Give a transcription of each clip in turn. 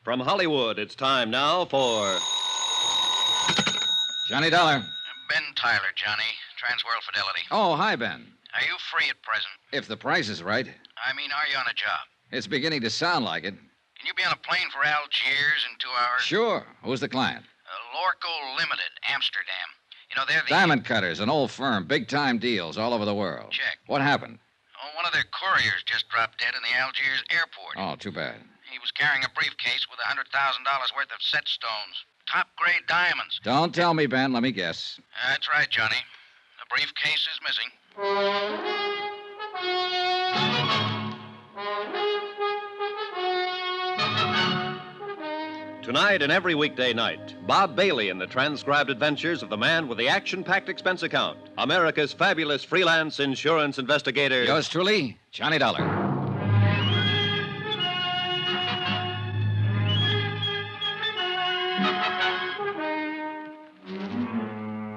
From Hollywood, it's time now for... Johnny Dollar. Ben Tyler, Johnny. Transworld Fidelity. Oh, hi, Ben. Are you free at present? If the price is right. I mean, are you on a job? It's beginning to sound like it. Can you be on a plane for Algiers in 2 hours? Sure. Who's the client? Lorko Limited, Amsterdam. You know, they're the... Diamond Cutters, an old firm. Big-time deals all over the world. Check. What happened? Oh, one of their couriers just dropped dead in the Algiers airport. Oh, too bad. He was carrying a briefcase with $100,000 worth of set stones. Top-grade diamonds. Don't tell me, Ben. Let me guess. That's right, Johnny. The briefcase is missing. Tonight and every weekday night, Bob Bailey in the transcribed adventures of the man with the action-packed expense account, America's fabulous freelance insurance investigator... Yours truly, Johnny Dollar.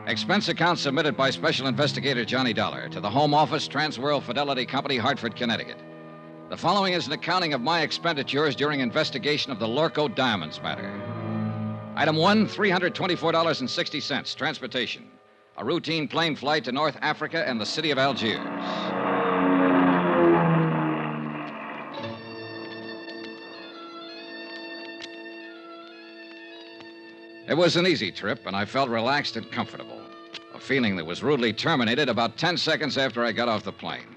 Expense account submitted by Special Investigator Johnny Dollar to the Home Office, Transworld Fidelity Company, Hartford, Connecticut. The following is an accounting of my expenditures during investigation of the Lorko Diamonds Matter. Item 1, $324.60, transportation. A routine plane flight to North Africa and the city of Algiers. It was an easy trip, and I felt relaxed and comfortable. A feeling that was rudely terminated about 10 seconds after I got off the plane.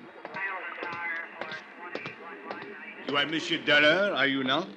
You are Monsieur Dollar, are you not?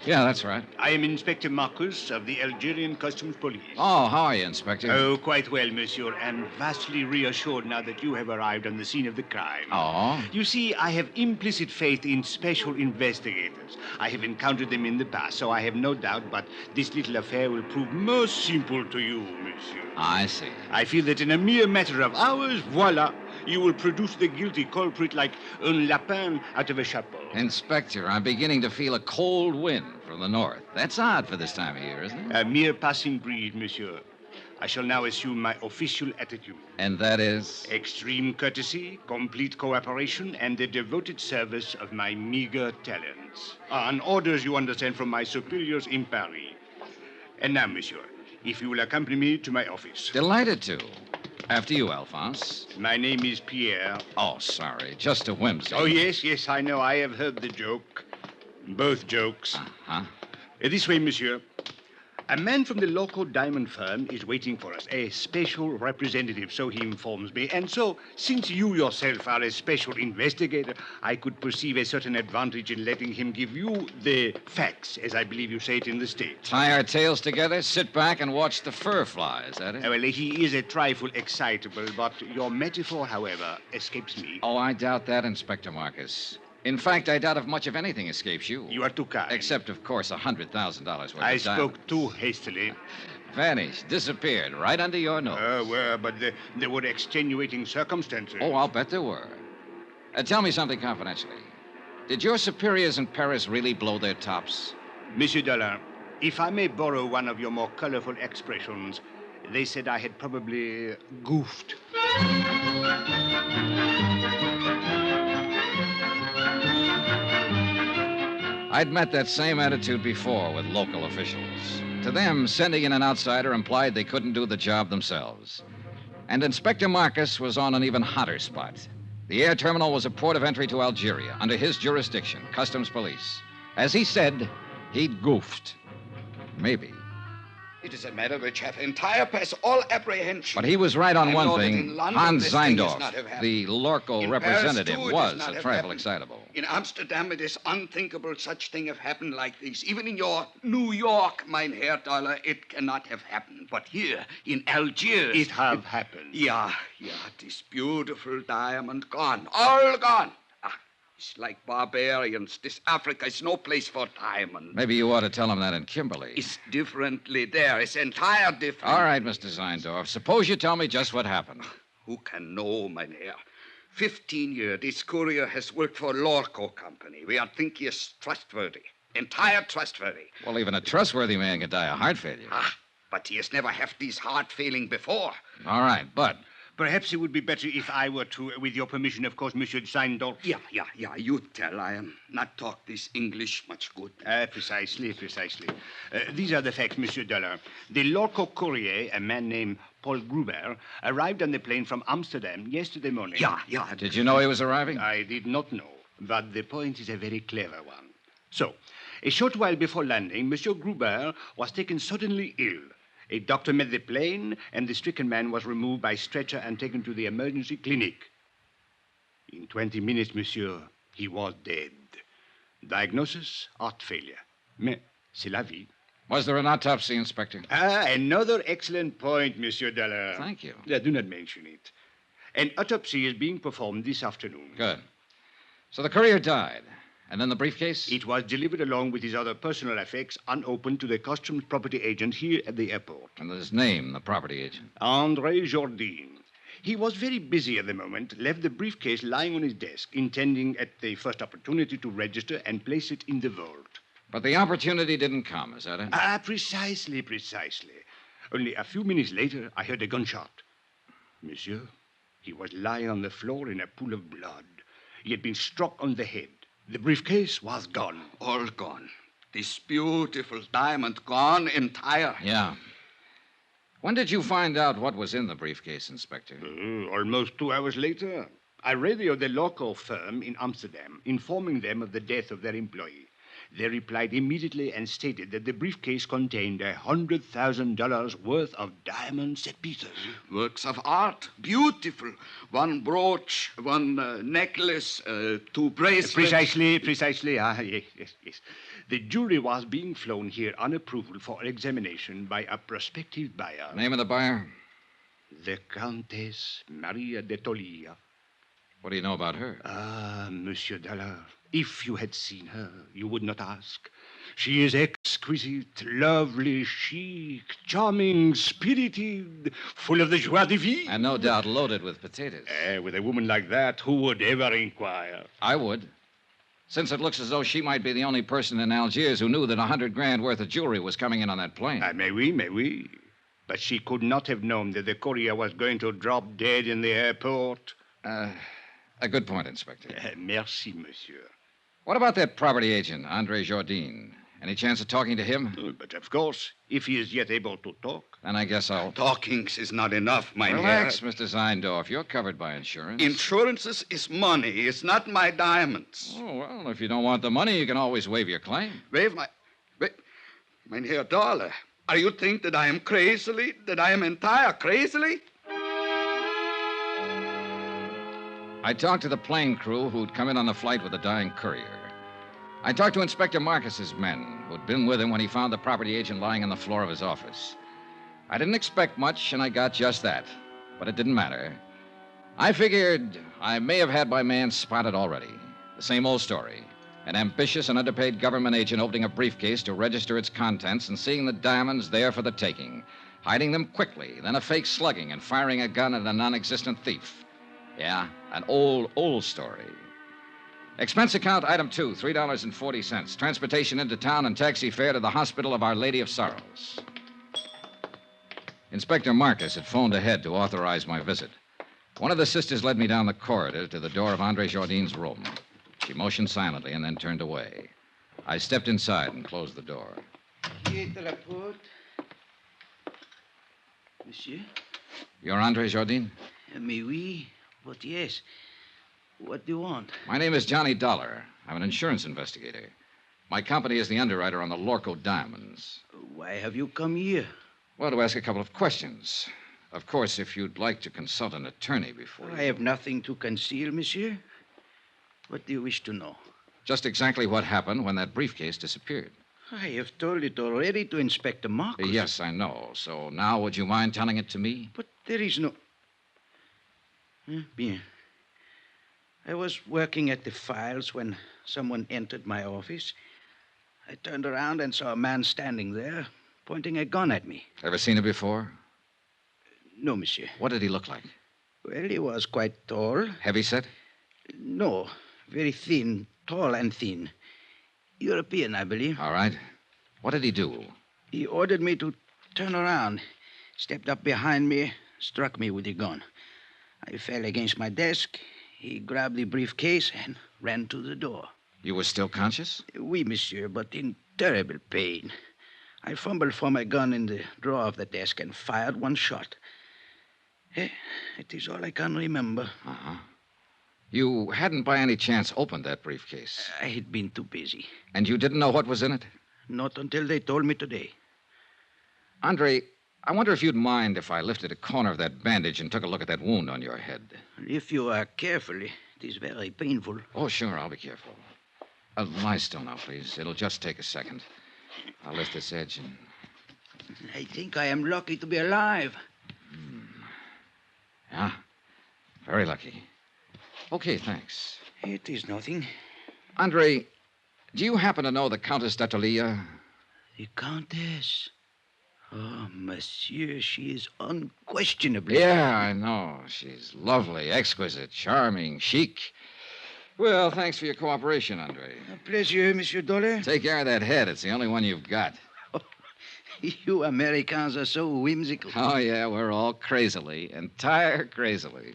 Yeah, that's right. I am Inspector Marcus of the Algerian Customs Police. Oh, how are you, Inspector? Oh, quite well, monsieur, and vastly reassured now that you have arrived on the scene of the crime. Oh? You see, I have implicit faith in special investigators. I have encountered them in the past, so I have no doubt, but this little affair will prove most simple to you, monsieur. I see. I feel that in a mere matter of hours, voila, you will produce the guilty culprit like un lapin out of a chapeau. Inspector, I'm beginning to feel a cold wind from the north. That's odd for this time of year, isn't it? A mere passing breeze, monsieur. I shall now assume my official attitude. And that is? Extreme courtesy, complete cooperation, and the devoted service of my meager talents. On orders, you understand, from my superiors in Paris. And now, monsieur, if you will accompany me to my office. Delighted to. After you, Alphonse. My name is Pierre. Oh, sorry. Just a whimsy. Oh, yes, I know. I have heard the joke. Both jokes. Uh-huh. This way, monsieur. A man from the local diamond firm is waiting for us, a special representative, so he informs me. And so, since you yourself are a special investigator, I could perceive a certain advantage in letting him give you the facts, as I believe you say it in the States. Tie our tails together, sit back, and watch the fur fly, is that it? Well, he is a trifle excitable, but your metaphor, however, escapes me. Oh, I doubt that, Inspector Marcus. In fact, I doubt if much of anything escapes you. You are too kind. Except, of course, $100,000 worth of diamonds. I spoke too hastily. Vanished, disappeared, right under your nose. But there were extenuating circumstances. Oh, I'll bet there were. Tell me something confidentially. Did your superiors in Paris really blow their tops? Monsieur Dollar, if I may borrow one of your more colorful expressions, they said I had probably goofed. I'd met that same attitude before with local officials. To them, sending in an outsider implied they couldn't do the job themselves. And Inspector Marcus was on an even hotter spot. The air terminal was a port of entry to Algeria, under his jurisdiction, Customs Police. As he said, he'd goofed. Maybe. It is a matter which hath entire past all apprehension. But he was right on I one know that thing. in London Hans this thing is Zeindorf, not have happened. the Lorko In representative, Paris, too, it was is not a have trifle happened. excitable. In Amsterdam, it is unthinkable such thing have happened like this. Even in your New York, mein Herr Dollar, it cannot have happened. But here, in Algiers... It have happened. Yeah, this beautiful diamond gone. All gone. It's like barbarians. This Africa is no place for diamond. Maybe you ought to tell him that in Kimberley. It's differently there. It's entire different. All right, Mr. Zeindorf. Suppose you tell me just what happened. Who can know, mein Herr? 15 years, this courier has worked for Lorko Company. We are think he is trustworthy. Entire trustworthy. Well, even a trustworthy man can die of heart failure. But he has never had this heart failing before. All right, but Perhaps it would be better if I were to, with your permission, of course, Monsieur Seindorf. Yeah. You tell. I am not talk this English much good. Precisely. These are the facts, Monsieur Dollar. The Lorko courier, a man named Paul Gruber, arrived on the plane from Amsterdam yesterday morning. Yeah. Did you know he was arriving? I did not know, but the point is a very clever one. So, a short while before landing, Monsieur Gruber was taken suddenly ill. A doctor met the plane, and the stricken man was removed by stretcher and taken to the emergency clinic. In 20 minutes, monsieur, he was dead. Diagnosis, heart failure. Mais c'est la vie. Was there an autopsy, Inspector? Another excellent point, Monsieur Dollar. Thank you. Do not mention it. An autopsy is being performed this afternoon. Good. So the courier died. And then the briefcase? It was delivered along with his other personal effects unopened to the customs property agent here at the airport. And his name, the property agent? André Jourdain. He was very busy at the moment, left the briefcase lying on his desk, intending at the first opportunity to register and place it in the vault. But the opportunity didn't come, is that it? Precisely. Only a few minutes later, I heard a gunshot. Monsieur, he was lying on the floor in a pool of blood. He had been struck on the head. The briefcase was gone. All gone. This beautiful diamond gone entire. Yeah. When did you find out what was in the briefcase, Inspector? Almost 2 hours later. I radioed the local firm in Amsterdam, informing them of the death of their employee. They replied immediately and stated that the briefcase contained $100,000 worth of diamond set pieces. Works of art. Beautiful. One brooch, one necklace, 2 bracelets. Precisely. Yes. The jury was being flown here on approval for examination by a prospective buyer. Name of the buyer? The Countess Maria de Tolia. What do you know about her? Monsieur Dollar, if you had seen her, you would not ask. She is exquisite, lovely, chic, charming, spirited, full of the joie de vivre. And no doubt loaded with potatoes. With a woman like that, who would ever inquire? I would. Since it looks as though she might be the only person in Algiers who knew that $100,000 worth of jewelry was coming in on that plane. May we. But she could not have known that the courier was going to drop dead in the airport. A good point, Inspector. Merci, monsieur. What about that property agent, André Jourdain? Any chance of talking to him? But of course, if he is yet able to talk. Then I guess I'll... Talkings is not enough, mein Relax, Herr. Mr. Seindorf. You're covered by insurance. Insurances is money. It's not my diamonds. Oh, well, if you don't want the money, you can always waive your claim. Mein Herr Dollar, are you think that I am crazily, that I am entire crazily? I talked to the plane crew who'd come in on the flight with the dying courier. I talked to Inspector Marcus's men, who'd been with him when he found the property agent lying on the floor of his office. I didn't expect much, and I got just that. But it didn't matter. I figured I may have had my man spotted already. The same old story. An ambitious and underpaid government agent opening a briefcase to register its contents and seeing the diamonds there for the taking. Hiding them quickly, then a fake slugging and firing a gun at a non-existent thief. Yeah, an old story. Expense account item 2, $3.40. Transportation into town and taxi fare to the Hospital of Our Lady of Sorrows. Inspector Marcus had phoned ahead to authorize my visit. One of the sisters led me down the corridor to the door of André Jourdain's room. She motioned silently and then turned away. I stepped inside and closed the door. Qui est à la porte? Monsieur? You're André Jourdain? Mais oui, but yes. What do you want? My name is Johnny Dollar. I'm an insurance investigator. My company is the underwriter on the Lorko Diamonds. Why have you come here? Well, to ask a couple of questions. Of course, if you'd like to consult an attorney before I have nothing to conceal, monsieur. What do you wish to know? Just exactly what happened when that briefcase disappeared. I have told it already to Inspector Marcus. Yes, I know. So now would you mind telling it to me? But there is no... Bien. I was working at the files when someone entered my office. I turned around and saw a man standing there, pointing a gun at me. Ever seen him before? No, monsieur. What did he look like? Well, he was quite tall. Heavyset? No, very thin, tall and thin. European, I believe. All right. What did he do? He ordered me to turn around, stepped up behind me, struck me with the gun. I fell against my desk. He grabbed the briefcase and ran to the door. You were still conscious? Oui, monsieur, but in terrible pain. I fumbled for my gun in the drawer of the desk and fired one shot. It is all I can remember. Uh-huh. You hadn't by any chance opened that briefcase. I had been too busy. And you didn't know what was in it? Not until they told me today. Andre, I wonder if you'd mind if I lifted a corner of that bandage and took a look at that wound on your head. If you are careful, it is very painful. Oh, sure, I'll be careful. Lie still now, please. It'll just take a second. I'll lift this edge and... I think I am lucky to be alive. Yeah, very lucky. Okay, thanks. It is nothing. Andre, do you happen to know the Countess d'Atolia? The Countess. Oh, monsieur, she is unquestionably... Yeah, I know. She's lovely, exquisite, charming, chic. Well, thanks for your cooperation, Andre. A pleasure, Monsieur Dollar. Take care of that head. It's the only one you've got. You Americans are so whimsical. Oh, yeah, we're all crazily, entire crazily.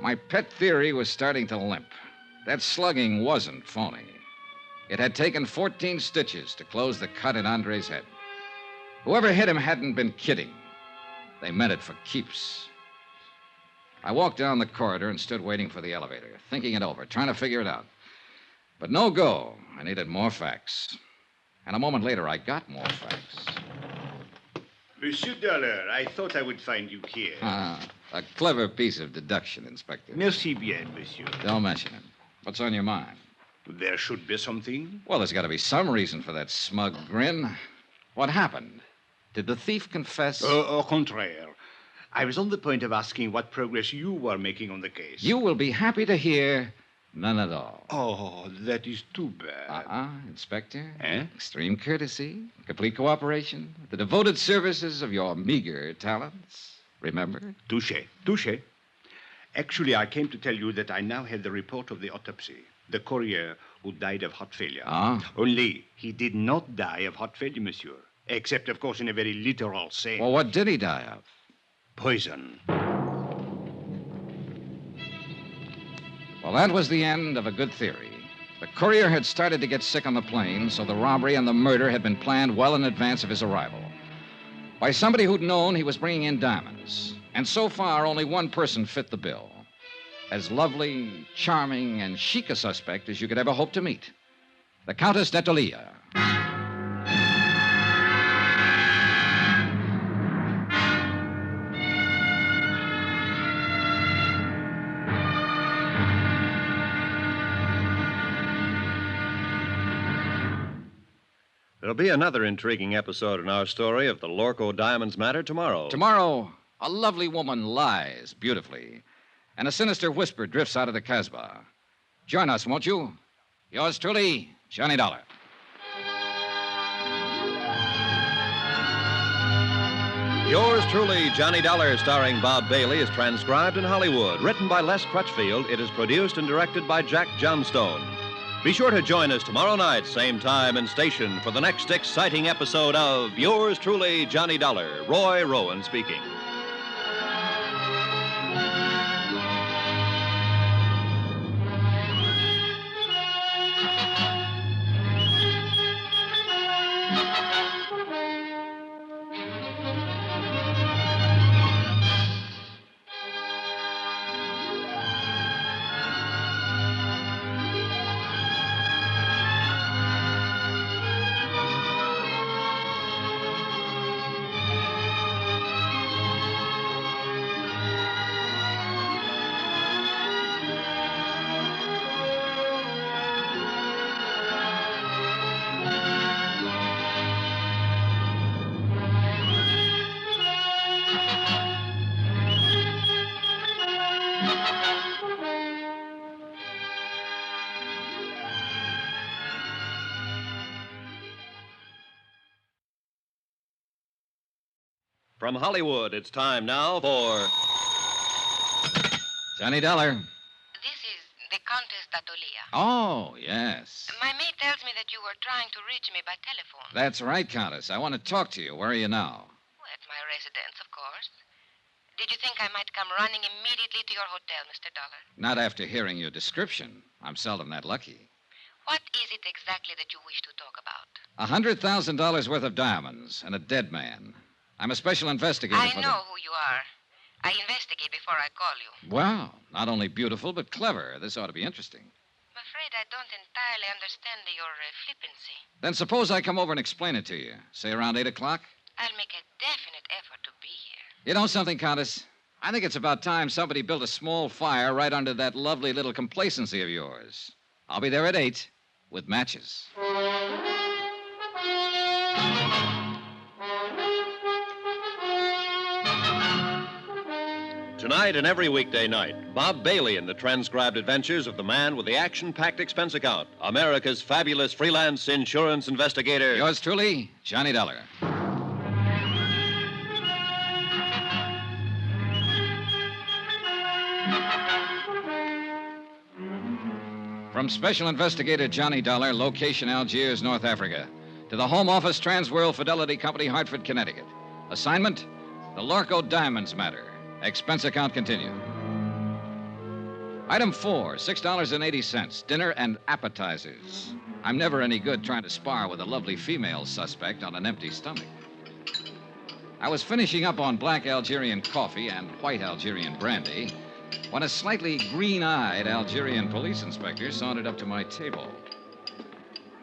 My pet theory was starting to limp. That slugging wasn't phony. It had taken 14 stitches to close the cut in Andre's head. Whoever hit him hadn't been kidding. They meant it for keeps. I walked down the corridor and stood waiting for the elevator, thinking it over, trying to figure it out. But no go. I needed more facts. And a moment later, I got more facts. Monsieur Dollar, I thought I would find you here. A clever piece of deduction, Inspector. Merci bien, monsieur. Don't mention it. What's on your mind? There should be something. Well, there's got to be some reason for that smug grin. What happened? Did the thief confess? Au contraire. I was on the point of asking what progress you were making on the case. You will be happy to hear none at all. Oh, that is too bad. Inspector. Eh? Extreme courtesy, complete cooperation, the devoted services of your meager talents. Remember? Touché. Actually, I came to tell you that I now have the report of the autopsy. The courier who died of heart failure. Only he did not die of heart failure, monsieur. Except, of course, in a very literal sense. Well, what did he die of? Poison. Well, that was the end of a good theory. The courier had started to get sick on the plane, so the robbery and the murder had been planned well in advance of his arrival. By somebody who'd known he was bringing in diamonds. And so far, only one person fit the bill. As lovely, charming, and chic a suspect as you could ever hope to meet. The Countess d'Atolia. There'll be another intriguing episode in our story of the Lorko Diamonds Matter tomorrow. Tomorrow, a lovely woman lies beautifully, and a sinister whisper drifts out of the Casbah. Join us, won't you? Yours truly, Johnny Dollar. Yours truly, Johnny Dollar, starring Bob Bailey, is transcribed in Hollywood. Written by Les Crutchfield, it is produced and directed by Jack Johnstone. Be sure to join us tomorrow night, same time and station, for the next exciting episode of Yours truly, Johnny Dollar. Roy Rowan speaking. From Hollywood, it's time now for... Johnny Dollar. This is the Countess d'Atolia. Oh, yes. My maid tells me that you were trying to reach me by telephone. That's right, Countess. I want to talk to you. Where are you now? At my residence, of course. Did you think I might come running immediately to your hotel, Mr. Dollar? Not after hearing your description. I'm seldom that lucky. What is it exactly that you wish to talk about? $100,000 worth of diamonds and a dead man. I'm a special investigator I for know who you are. I investigate before I call you. Well, not only beautiful, but clever. This ought to be interesting. I'm afraid I don't entirely understand your flippancy. Then suppose I come over and explain it to you. Say around 8 o'clock? I'll make a definite effort to be here. You know something, Countess? I think it's about time somebody built a small fire right under that lovely little complacency of yours. I'll be there at 8 with matches. Tonight and every weekday night, Bob Bailey in the transcribed adventures of the man with the action-packed expense account, America's fabulous freelance insurance investigator. Yours truly, Johnny Dollar. From Special Investigator Johnny Dollar, location Algiers, North Africa, to the Home Office Transworld Fidelity Company, Hartford, Connecticut. Assignment, the Lorko Diamonds Matter. Expense account continued. Item 4, $6.80, dinner and appetizers. I'm never any good trying to spar with a lovely female suspect on an empty stomach. I was finishing up on black Algerian coffee and white Algerian brandy when a slightly green-eyed Algerian police inspector sauntered up to my table.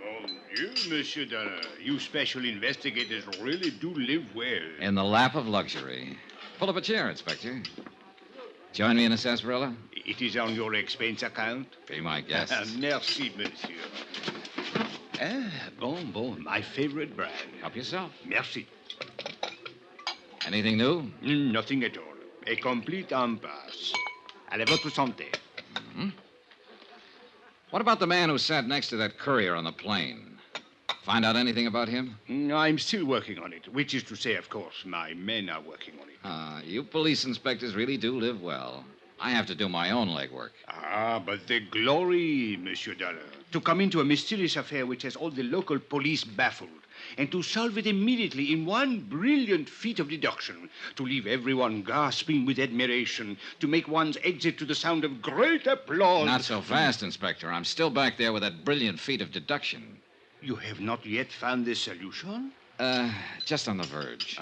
Mon Dieu, Monsieur Dollar. You special investigators really do live well. In the lap of luxury. Pull up a chair, Inspector. Join me in a sarsaparilla? It is on your expense account? Be my guest. Merci, monsieur. Bon, my favorite brand. Help yourself. Merci. Anything new? Nothing at all. A complete impasse. Allez, votre santé. Mm-hmm. What about the man who sat next to that courier on the plane? Find out anything about him? I'm still working on it, which is to say, of course, my men are working on it. You police inspectors really do live well. I have to do my own legwork. But the glory, Monsieur Dollar. To come into a mysterious affair which has all the local police baffled, and to solve it immediately in one brilliant feat of deduction, to leave everyone gasping with admiration, to make one's exit to the sound of great applause. Not so fast, Inspector. I'm still back there with that brilliant feat of deduction. You have not yet found the solution? Just on the verge.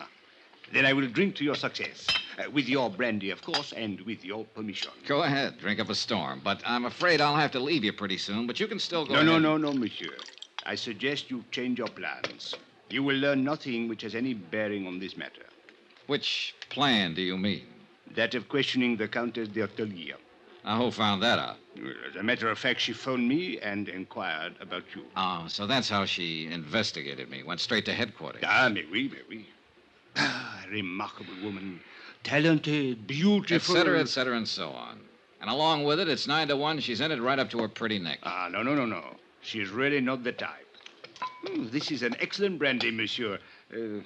Then I will drink to your success. With your brandy, of course, and with your permission. Go ahead, drink up a storm. But I'm afraid I'll have to leave you pretty soon, but you can still go ahead. No, monsieur. I suggest you change your plans. You will learn nothing which has any bearing on this matter. Which plan do you mean? That of questioning the Countess d'Artelier. Now, who found that out? As a matter of fact, she phoned me and inquired about you. Oh, so that's how she investigated me. Went straight to headquarters. Mais oui. Remarkable woman. Talented, beautiful. Et cetera, and so on. And along with it, it's 9 to 1. She's in it right up to her pretty neck. No. She's really not the type. This is an excellent brandy, monsieur. An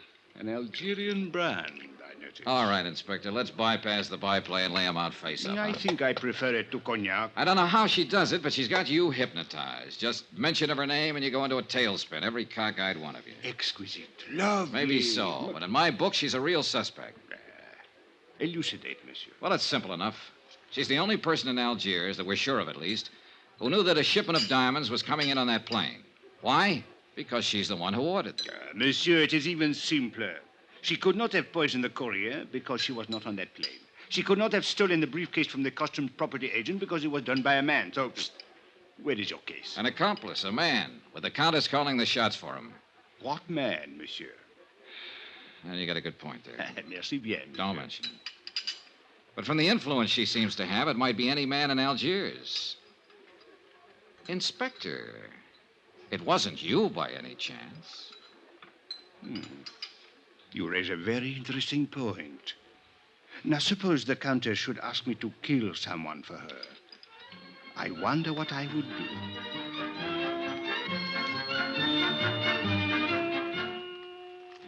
Algerian brand, I notice. All right, Inspector. Let's bypass the byplay and lay 'em out face up. I think I prefer it to cognac. I don't know how she does it, but she's got you hypnotized. Just mention of her name and you go into a tailspin. Every cockeyed one of you. Exquisite. Lovely. Maybe so, but in my book, she's a real suspect. Elucidate, monsieur. Well, it's simple enough. She's the only person in Algiers, that we're sure of at least, who knew that a shipment of diamonds was coming in on that plane. Why? Because she's the one who ordered them. Monsieur, it is even simpler. She could not have poisoned the courier because she was not on that plane. She could not have stolen the briefcase from the customs property agent because it was done by a man. So, where is your case? An accomplice, a man, with the Countess calling the shots for him. What man, monsieur? Well, you got a good point there. Merci bien. Monsieur. Don't mention it. But from the influence she seems to have, it might be any man in Algiers. Inspector, it wasn't you by any chance. You raise a very interesting point. Now, suppose the Countess should ask me to kill someone for her. I wonder what I would do.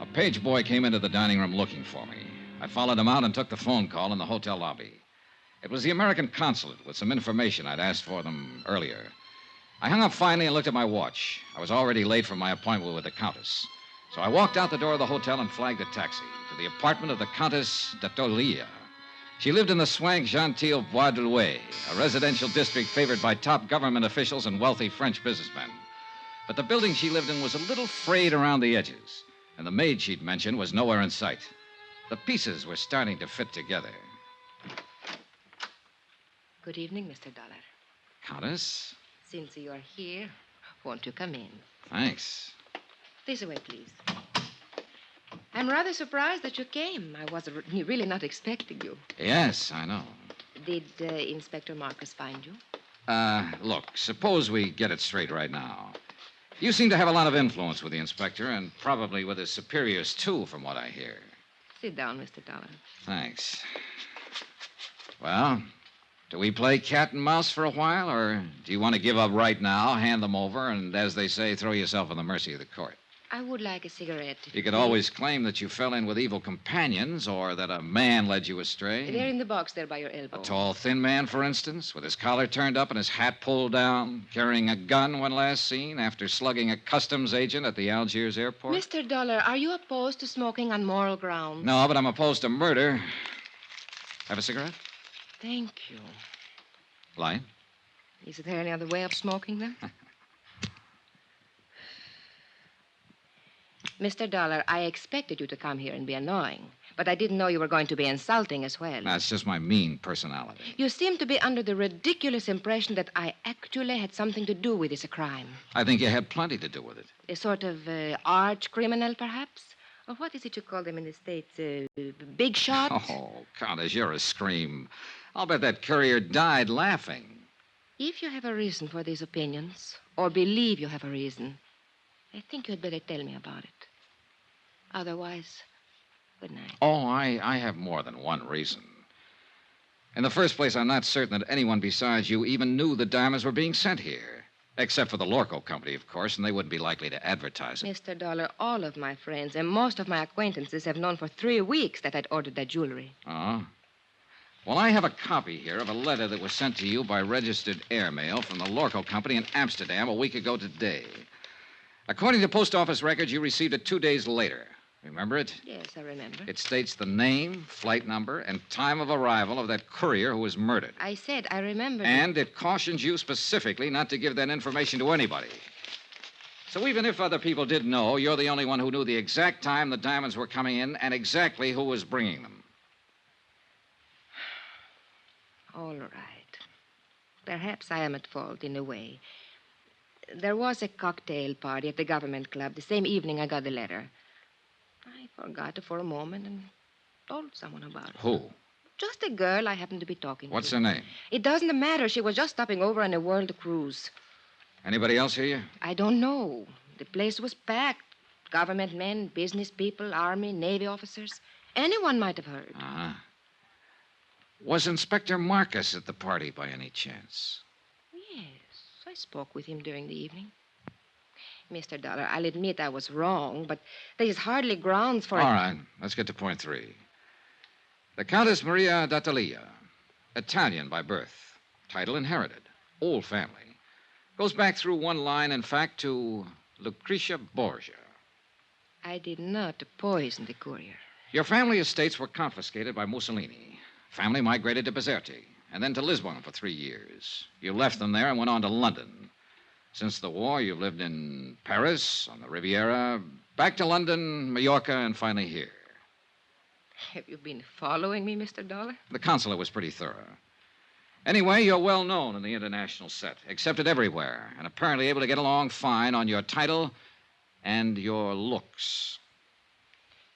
A page boy came into the dining room looking for me. I followed him out and took the phone call in the hotel lobby. It was the American consulate with some information I'd asked for them earlier. I hung up finally and looked at my watch. I was already late for my appointment with the Countess. So I walked out the door of the hotel and flagged a taxi to the apartment of the Countess d'Atolia. She lived in the swank genteel Bois de Louet, a residential district favored by top government officials and wealthy French businessmen. But the building she lived in was a little frayed around the edges, and the maid she'd mentioned was nowhere in sight. The pieces were starting to fit together. Good evening, Mr. Dollar. Countess? Since you are here, won't you come in? Thanks. This way, please. I'm rather surprised that you came. I was really not expecting you. Yes, I know. Did Inspector Marcus find you? Look, suppose we get it straight right now. You seem to have a lot of influence with the inspector, and probably with his superiors, too, from what I hear. Sit down, Mr. Dollar. Thanks. Well, do we play cat and mouse for a while, or do you want to give up right now, hand them over, and, as they say, throw yourself on the mercy of the court? I would like a cigarette. You could always claim that you fell in with evil companions, or that a man led you astray. They're in the box there by your elbow. A tall, thin man, for instance, with his collar turned up and his hat pulled down, carrying a gun when last seen after slugging a customs agent at the Algiers airport. Mr. Dollar, are you opposed to smoking on moral grounds? No, but I'm opposed to murder. Have a cigarette? Thank you. Light? Is there any other way of smoking them? Mr. Dollar, I expected you to come here and be annoying, but I didn't know you were going to be insulting as well. That's just my mean personality. You seem to be under the ridiculous impression that I actually had something to do with this crime. I think you had plenty to do with it. A sort of arch criminal, perhaps? Or what is it you call them in the States? Big shot? Oh, Countess, you're a scream. I'll bet that courier died laughing. If you have a reason for these opinions, or believe you have a reason, I think you'd better tell me about it. Otherwise, good night. Oh, I have more than one reason. In the first place, I'm not certain that anyone besides you even knew the diamonds were being sent here. Except for the Lorko Company, of course, and they wouldn't be likely to advertise it. Mr. Dollar, all of my friends and most of my acquaintances have known for 3 weeks that I'd ordered that jewelry. Oh? Well, I have a copy here of a letter that was sent to you by registered airmail from the Lorko Company in Amsterdam a week ago today. According to post office records, you received it 2 days later. Remember it? Yes, I remember. It states the name, flight number, and time of arrival of that courier who was murdered. I said I remember. And it cautions you specifically not to give that information to anybody. So even if other people did know, you're the only one who knew the exact time the diamonds were coming in and exactly who was bringing them. All right. Perhaps I am at fault in a way. There was a cocktail party at the government club the same evening I got the letter. I forgot it for a moment and told someone about it. Who? Just a girl I happened to be talking What's to. her name? It doesn't matter. She was just stopping over on a world cruise. Anybody else hear you? I don't know. The place was packed. Government men, business people, Army, Navy officers. Anyone might have heard. Uh-huh. Was Inspector Marcus at the party by any chance? Yes, I spoke with him during the evening. Mr. Dollar, I'll admit I was wrong, but there is hardly grounds for... All right, let's get to point 3. The Countess Maria d'Atalia, Italian by birth, title inherited, old family. Goes back through one line, in fact, to Lucretia Borgia. I did not poison the courier. Your family estates were confiscated by Mussolini. Family migrated to Bizerte, and then to Lisbon for 3 years. You left them there and went on to London. Since the war, you've lived in Paris, on the Riviera, back to London, Mallorca, and finally here. Have you been following me, Mr. Dollar? The consulate was pretty thorough. Anyway, you're well known in the international set, accepted everywhere, and apparently able to get along fine on your title and your looks.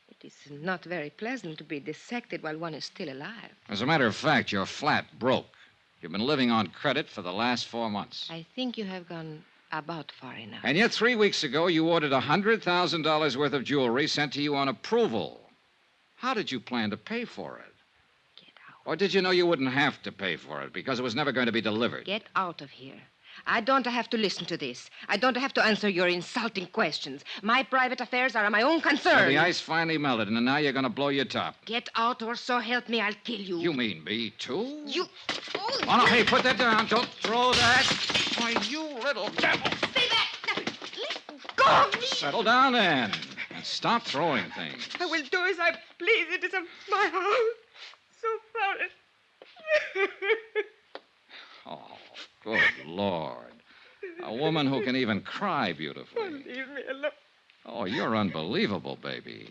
It is not very pleasant to be dissected while one is still alive. As a matter of fact, you're flat broke. You've been living on credit for the last 4 months. I think you have gone about far enough. And yet 3 weeks ago, you ordered $100,000 worth of jewelry sent to you on approval. How did you plan to pay for it? Get out. Or did you know you wouldn't have to pay for it because it was never going to be delivered? Get out of here. I don't have to listen to this. I don't have to answer your insulting questions. My private affairs are my own concern. So the ice finally melted, and now you're going to blow your top. Get out, or so help me, I'll kill you. You mean me, too? You... Oh, no, hey, put that down. Don't throw that. Why, you little devil. Stay back. Now, let go of me. Settle down, then. And stop throwing things. I will do as I please. It is my house. So proud. Oh, good Lord. A woman who can even cry beautifully. Leave me alone. Oh, you're unbelievable, baby.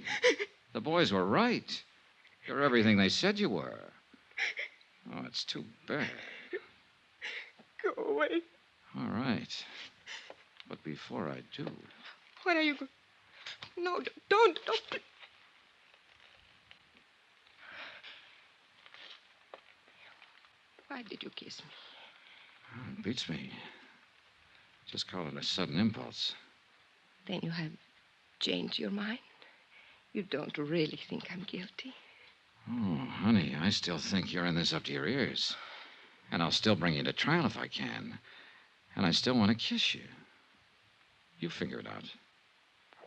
The boys were right. You're everything they said you were. Oh, it's too bad. Go away. All right. But before I do... Where are you going? No, don't. Why did you kiss me? Oh, it beats me. Just call it a sudden impulse. Then you have changed your mind? You don't really think I'm guilty? Oh, honey, I still think you're in this up to your ears. And I'll still bring you to trial if I can. And I still want to kiss you. You figure it out.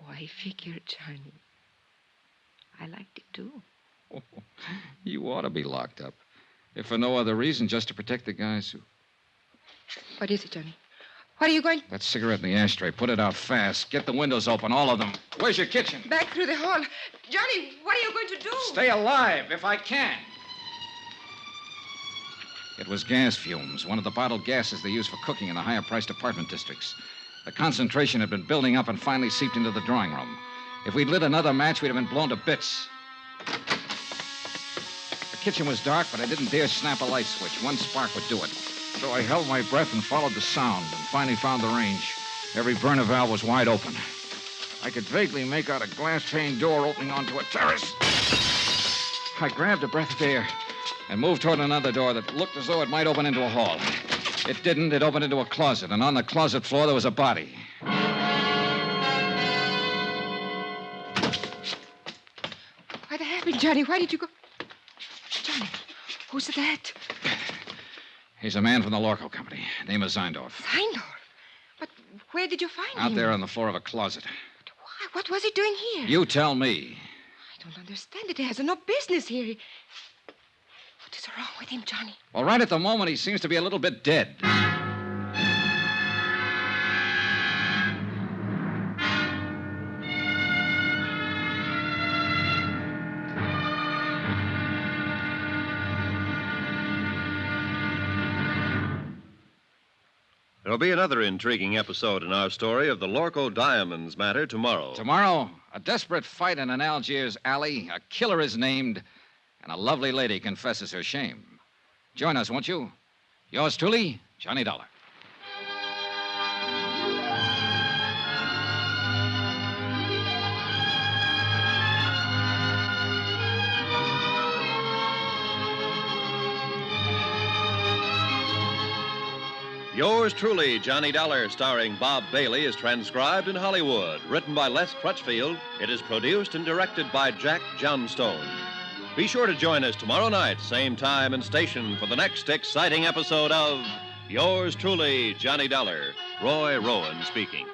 Why figure, Johnny? I liked it, too. Oh, you ought to be locked up. If for no other reason, just to protect the guys who... What is it, Johnny? What are you going... That cigarette in the ashtray. Put it out fast. Get the windows open, all of them. Where's your kitchen? Back through the hall. Johnny, what are you going to do? Stay alive, if I can. It was gas fumes, one of the bottled gases they use for cooking in the higher-priced apartment districts. The concentration had been building up and finally seeped into the drawing room. If we'd lit another match, we'd have been blown to bits. The kitchen was dark, but I didn't dare snap a light switch. One spark would do it. So I held my breath and followed the sound and finally found the range. Every burner valve was wide open. I could vaguely make out a glass-pane door opening onto a terrace. I grabbed a breath of air and moved toward another door that looked as though it might open into a hall. It didn't. It opened into a closet, and on the closet floor there was a body. What happened, Johnny? Why did you go... Johnny, who's that? He's a man from the Lorko Company. Name is Zeindorf. Feindorf? But where did you find him? Out there on the floor of a closet. But why? What was he doing here? You tell me. I don't understand it. He has no business here. What is wrong with him, Johnny? Well, right at the moment, he seems to be a little bit dead. There'll be another intriguing episode in our story of the Lorko Diamonds Matter tomorrow. Tomorrow, a desperate fight in an Algiers alley, a killer is named, and a lovely lady confesses her shame. Join us, won't you? Yours truly, Johnny Dollar. Yours truly, Johnny Dollar, starring Bob Bailey, is transcribed in Hollywood. Written by Les Crutchfield, it is produced and directed by Jack Johnstone. Be sure to join us tomorrow night, same time and station, for the next exciting episode of Yours truly, Johnny Dollar. Roy Rowan speaking.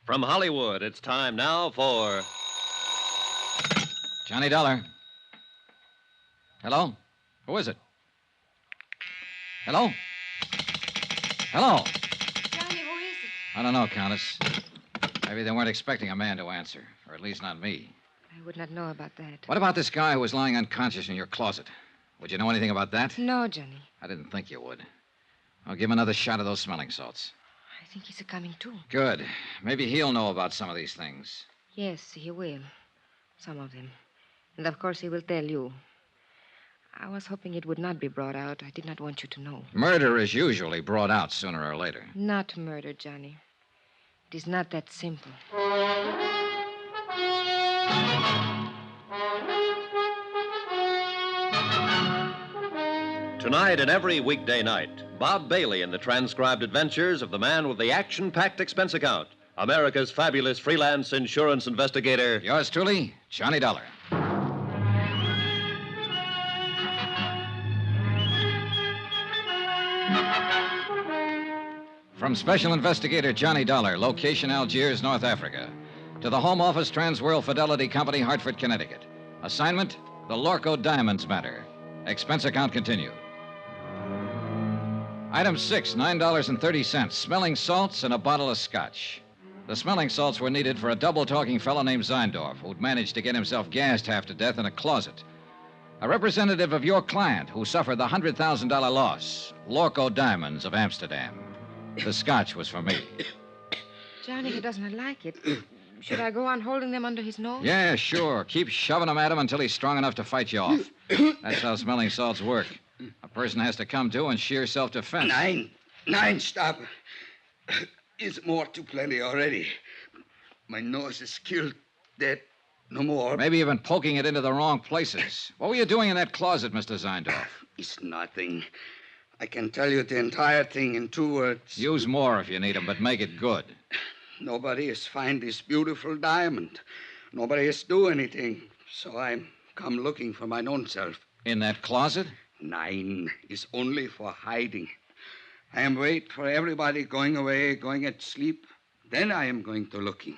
From Hollywood, it's time now for... Johnny Dollar. Hello? Who is it? Hello? Hello? Johnny, who is it? I don't know, Countess. Maybe they weren't expecting a man to answer, or at least not me. I would not know about that. What about this guy who was lying unconscious in your closet? Would you know anything about that? No, Johnny. I didn't think you would. I'll give him another shot of those smelling salts. I think he's coming, too. Good. Maybe he'll know about some of these things. Yes, he will. Some of them. And of course he will tell you. I was hoping it would not be brought out. I did not want you to know. Murder is usually brought out sooner or later. Not murder, Johnny. It is not that simple. Tonight and every weekday night, Bob Bailey in the transcribed adventures of the man with the action-packed expense account, America's fabulous freelance insurance investigator. Yours truly, Johnny Dollar. From Special Investigator Johnny Dollar, location Algiers, North Africa, to the Home Office Transworld Fidelity Company, Hartford, Connecticut. Assignment, the Lorko Diamonds Matter. Expense account continued. Item 6, $9.30, smelling salts and a bottle of scotch. The smelling salts were needed for a double-talking fellow named Zeindorf, who'd managed to get himself gassed half to death in a closet. A representative of your client who suffered the $100,000 loss, Lorko Diamonds of Amsterdam. The scotch was for me. Johnny, he does not like it. Should I go on holding them under his nose? Yeah, sure. Keep shoving them at him until he's strong enough to fight you off. That's how smelling salts work. A person has to come to in sheer self-defense. Nine, stop. It's more too plenty already. My nose is killed, dead. No more. Maybe you've been poking it into the wrong places. What were you doing in that closet, Mr. Zeindorf? It's nothing. I can tell you the entire thing in 2 words. Use more if you need them, but make it good. Nobody has found this beautiful diamond. Nobody has do anything. So I'm come looking for my own self. In that closet? 9 is only for hiding. I am wait for everybody going away, going at sleep. Then I am going to looking.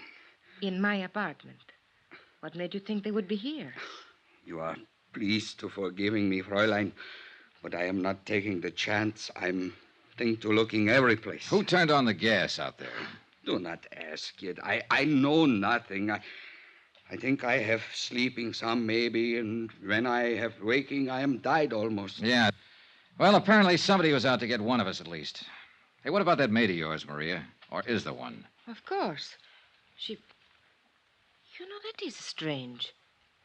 In my apartment. What made you think they would be here? You are pleased to forgiving me, Fräulein, but I am not taking the chance. I'm think to looking every place. Who turned on the gas out there? Do not ask it. I know nothing. I think I have sleeping some, maybe, and when I have waking, I am died almost. Yeah. Well, apparently somebody was out to get one of us at least. Hey, what about that maid of yours, Maria? Or is there one? Of course. She... You know, that is strange.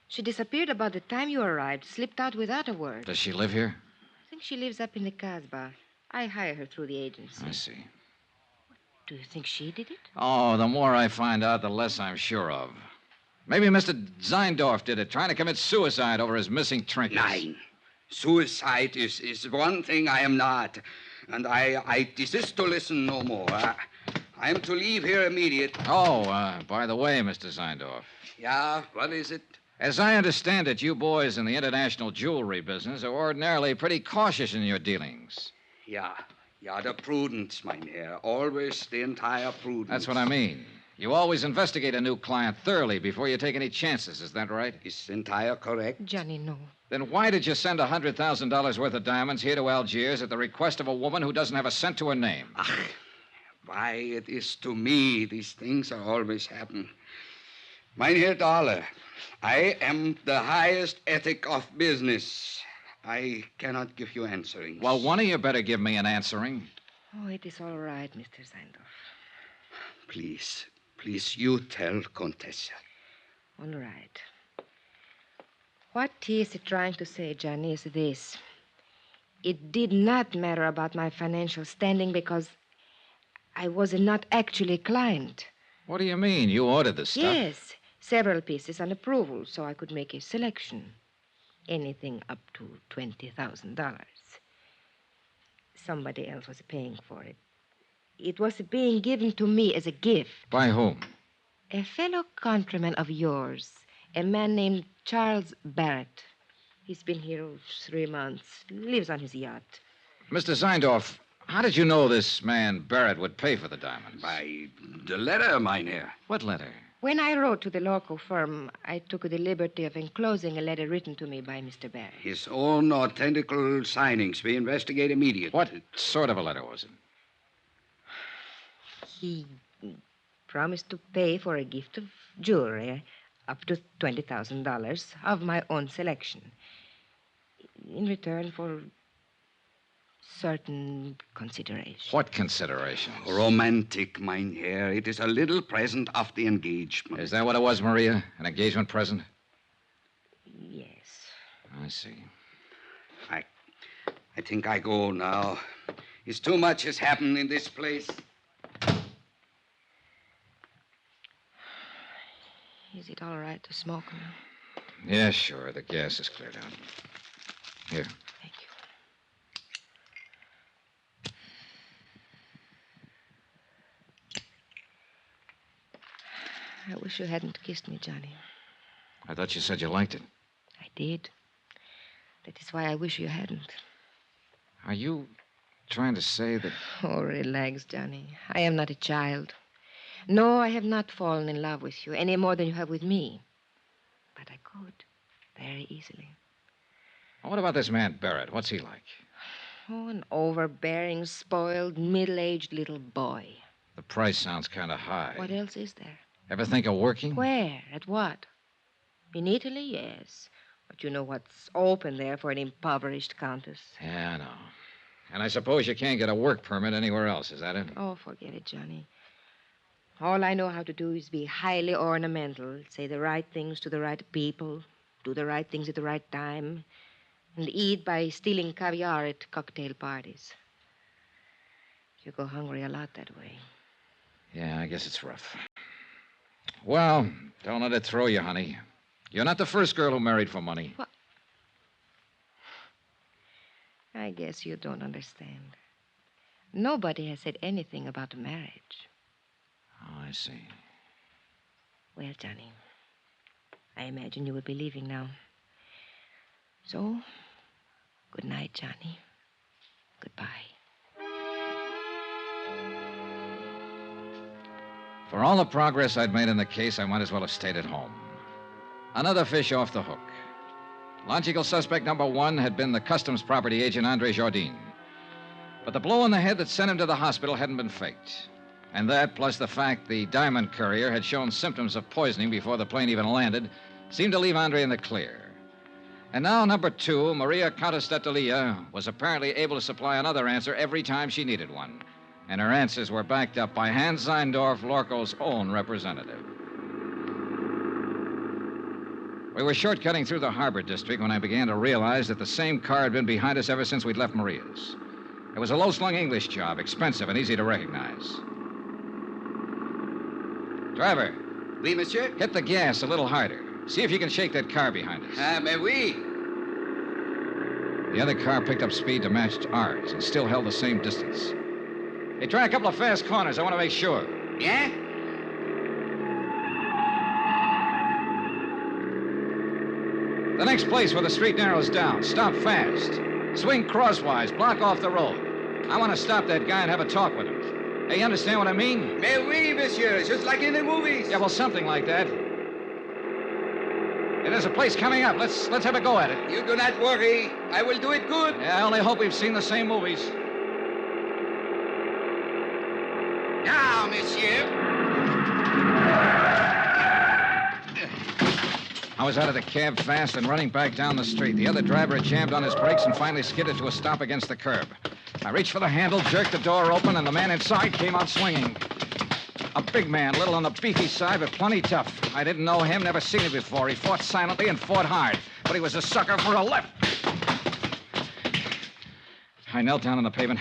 She disappeared about the time you arrived, slipped out without a word. Does she live here? I think she lives up in the Casbah. I hire her through the agency. I see. Do you think she did it? Oh, the more I find out, the less I'm sure of. Maybe Mr. Zeindorf did it, trying to commit suicide over his missing trinkets. 9. Suicide is one thing I am not. And I desist to listen no more. I am to leave here immediate. Oh, by the way, Mr. Zeindorf. Yeah, what is it? As I understand it, you boys in the international jewelry business are ordinarily pretty cautious in your dealings. Yeah, the prudence, Mynheer. Always the entire prudence. That's what I mean. You always investigate a new client thoroughly before you take any chances, is that right? Is entire correct? Johnny, no. Then why did you send $100,000 worth of diamonds here to Algiers at the request of a woman who doesn't have a cent to her name? Why, it is to me these things are always happen. Mynheer Dollar, I am the highest ethic of business. I cannot give you answering. Well, one of you better give me an answering. Oh, it is all right, Mr. Zeindorf. Please, you tell Contessa. All right. What he is trying to say, Johnny, is this. It did not matter about my financial standing because I was not actually a client. What do you mean? You ordered the stuff? Yes, several pieces on approval, so I could make a selection. Anything up to $20,000. Somebody else was paying for it. It was being given to me as a gift. By whom? A fellow countryman of yours, a man named Charles Barrett. He's been here 3 months, lives on his yacht. Mr. Zeindorf, how did you know this man Barrett would pay for the diamonds? By the letter, Mynheer. What letter? When I wrote to the Lorko firm, I took the liberty of enclosing a letter written to me by Mr. Barrett. His own authentical signings. We investigate immediately. What sort of a letter was it? He promised to pay for a gift of jewelry up to $20,000 of my own selection in return for certain considerations. What considerations? Romantic, Mynheer. It is a little present of the engagement. Is that what it was, Maria? An engagement present? Yes. I see. I think I go now. It's too much has happened in this place. Is it all right to smoke now? Yeah, sure. The gas is cleared out. Here. Thank you. I wish you hadn't kissed me, Johnny. I thought you said you liked it. I did. That is why I wish you hadn't. Are you trying to say that... Oh, relax, Johnny. I am not a child. No, I have not fallen in love with you any more than you have with me. But I could, very easily. What about this man, Barrett? What's he like? Oh, an overbearing, spoiled, middle-aged little boy. The price sounds kind of high. What else is there? Ever think of working? Where? At what? In Italy, yes. But you know what's open there for an impoverished countess. Yeah, I know. And I suppose you can't get a work permit anywhere else, is that it? Oh, forget it, Johnny. All I know how to do is be highly ornamental, say the right things to the right people, do the right things at the right time, and eat by stealing caviar at cocktail parties. You go hungry a lot that way. Yeah, I guess it's rough. Well, don't let it throw you, honey. You're not the first girl who married for money. What? I guess you don't understand. Nobody has said anything about marriage. Oh, I see. Well, Johnny, I imagine you will be leaving now. So, good night, Johnny. Goodbye. For all the progress I'd made in the case, I might as well have stayed at home. Another fish off the hook. Logical suspect number one had been the customs property agent, Andre Jardine. But the blow on the head that sent him to the hospital hadn't been faked. And that, plus the fact the diamond courier had shown symptoms of poisoning before the plane even landed, seemed to leave Andre in the clear. And now, number two, Maria Countess d'Attalia, was apparently able to supply another answer every time she needed one. And her answers were backed up by Hans Zeindorf, Lorko's own representative. We were shortcutting through the harbor district when I began to realize that the same car had been behind us ever since we'd left Maria's. It was a low-slung English job, expensive and easy to recognize. Driver. Oui, monsieur? Hit the gas a little harder. See if you can shake that car behind us. Mais oui. The other car picked up speed to match ours and still held the same distance. Hey, try a couple of fast corners. I want to make sure. Yeah? The next place where the street narrows down. Stop fast. Swing crosswise. Block off the road. I want to stop that guy and have a talk with him. Hey, you understand what I mean? Mais oui, monsieur. Just like in the movies. Yeah, well, something like that. Hey, there's a place coming up. Let's have a go at it. You do not worry. I will do it good. Yeah, I only hope we've seen the same movies. Now, monsieur. I was out of the cab fast and running back down the street. The other driver had jammed on his brakes and finally skidded to a stop against the curb. I reached for the handle, jerked the door open, and the man inside came out swinging. A big man, little on the beefy side, but plenty tough. I didn't know him, never seen him before. He fought silently and fought hard, but he was a sucker for a left. I knelt down on the pavement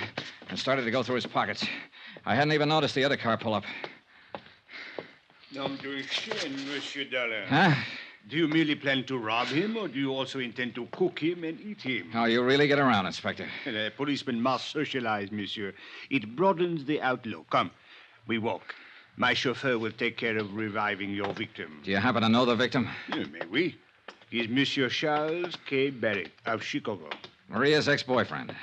and started to go through his pockets. I hadn't even noticed the other car pull up. Nom de chien, Monsieur Dollar. Huh? Do you merely plan to rob him, or do you also intend to cook him and eat him? Oh, you really get around, Inspector. A policeman must socialize, monsieur. It broadens the outlook. Come, we walk. My chauffeur will take care of reviving your victim. Do you happen to know the victim? Mais oui. He's Monsieur Charles K. Barrett of Chicago. Maria's ex-boyfriend.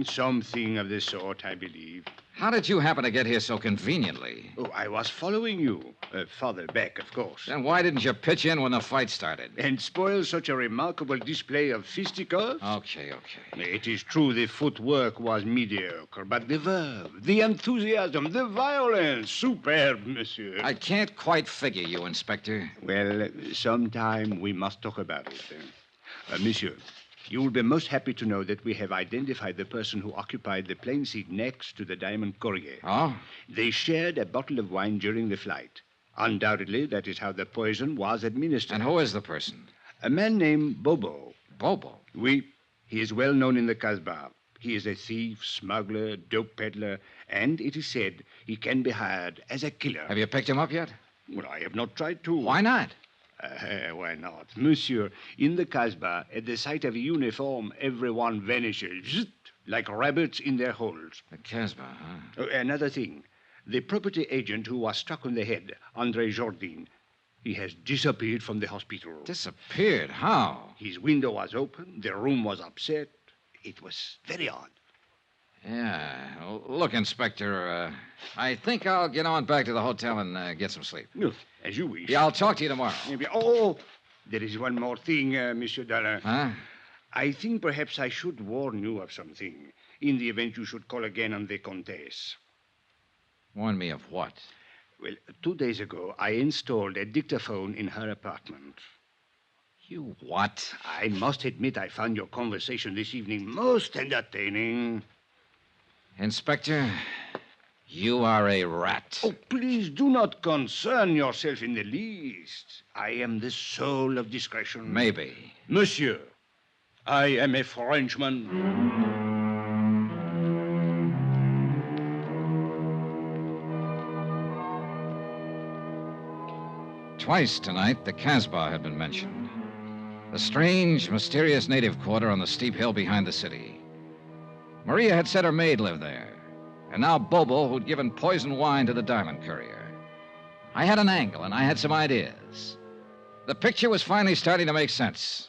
Something of the sort, I believe. How did you happen to get here so conveniently? Oh, I was following you. Farther back, of course. Then why didn't you pitch in when the fight started? And spoil such a remarkable display of fisticuffs? Okay. It is true the footwork was mediocre, but the verve, the enthusiasm, the violence, superb, monsieur. I can't quite figure you, Inspector. Well, sometime we must talk about it. Monsieur, you will be most happy to know that we have identified the person who occupied the plane seat next to the diamond courier. Oh? They shared a bottle of wine during the flight. Undoubtedly, that is how the poison was administered. And who is the person? A man named Bobo. Bobo? Oui, he is well known in the Casbah. He is a thief, smuggler, dope peddler, and it is said he can be hired as a killer. Have you picked him up yet? Well, I have not tried to. Why not? Why not? Monsieur, in the Casbah, at the sight of a uniform, everyone vanishes. Zzzt, like rabbits in their holes. The Casbah, huh? Another thing. The property agent who was struck on the head, Andre Jardin, he has disappeared from the hospital. Disappeared? How? His window was open. The room was upset. It was very odd. Yeah. Look, Inspector, I think I'll get on back to the hotel and get some sleep. No, as you wish. Yeah, I'll talk to you tomorrow. Maybe. Oh, there is one more thing, Monsieur Dollar. Huh? I think perhaps I should warn you of something in the event you should call again on the Comtesse. Warn me of what? Well, 2 days ago, I installed a dictaphone in her apartment. You what? I must admit I found your conversation this evening most entertaining. Inspector, you are a rat. Oh, please do not concern yourself in the least. I am the soul of discretion. Maybe. Monsieur, I am a Frenchman. Twice tonight, the Casbah had been mentioned. The strange, mysterious native quarter on the steep hill behind the city. Maria had said her maid lived there. And now Bobo, who'd given poisoned wine to the diamond courier. I had an angle, and I had some ideas. The picture was finally starting to make sense.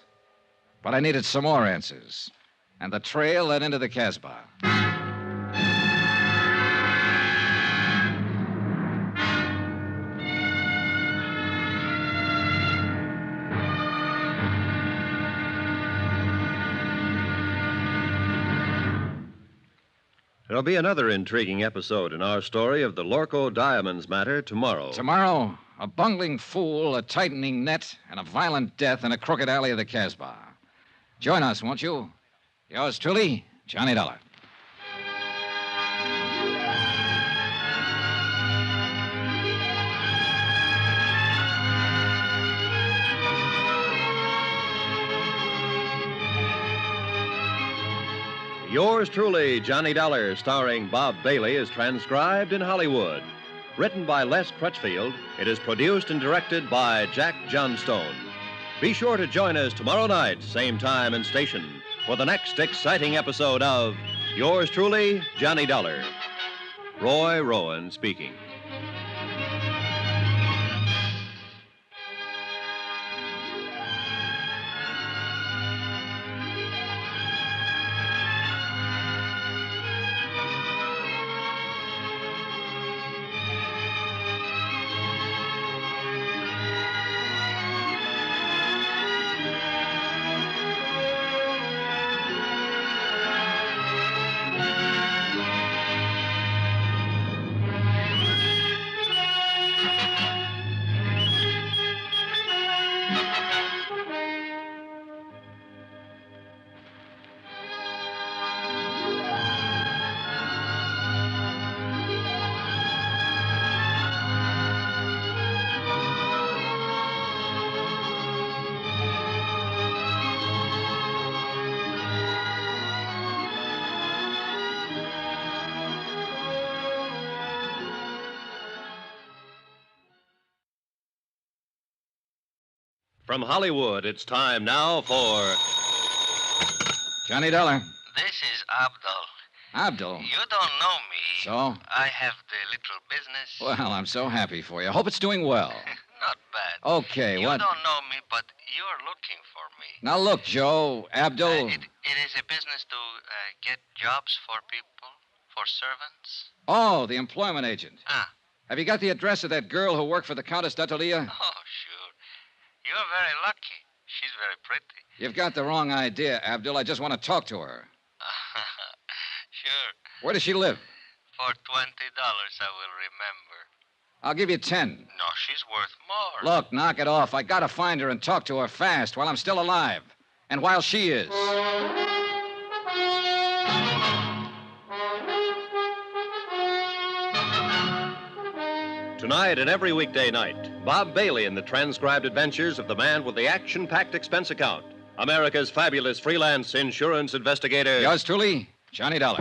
But I needed some more answers. And the trail led into the Casbah. There'll be another intriguing episode in our story of the Lorko Diamonds Matter tomorrow. Tomorrow, a bungling fool, a tightening net, and a violent death in a crooked alley of the Casbah. Join us, won't you? Yours truly, Johnny Dollar. Yours truly, Johnny Dollar, starring Bob Bailey, is transcribed in Hollywood. Written by Les Crutchfield, it is produced and directed by Jack Johnstone. Be sure to join us tomorrow night, same time and station, for the next exciting episode of Yours truly, Johnny Dollar. Roy Rowan speaking. From Hollywood, it's time now for Johnny Dollar. This is Abdul. Abdul. You don't know me. So? I have the little business. Well, I'm so happy for you. Hope it's doing well. Not bad. Okay, You what? don't know me, but you're looking for me. Now, look, Joe, Abdul. It is a business to get jobs for people, for servants. Oh, the employment agent. Ah. Have you got the address of that girl who worked for the Countess d'Atalia? Oh, sure. You're very lucky. She's very pretty. You've got the wrong idea, Abdul. I just want to talk to her. Sure. Where does she live? For $20, I will remember. I'll give you 10. No, she's worth more. Look, knock it off. I gotta find her and talk to her fast while I'm still alive. And while she is. Tonight and every weekday night, Bob Bailey in the transcribed adventures of the man with the action-packed expense account. America's fabulous freelance insurance investigator. Yours truly, Johnny Dollar.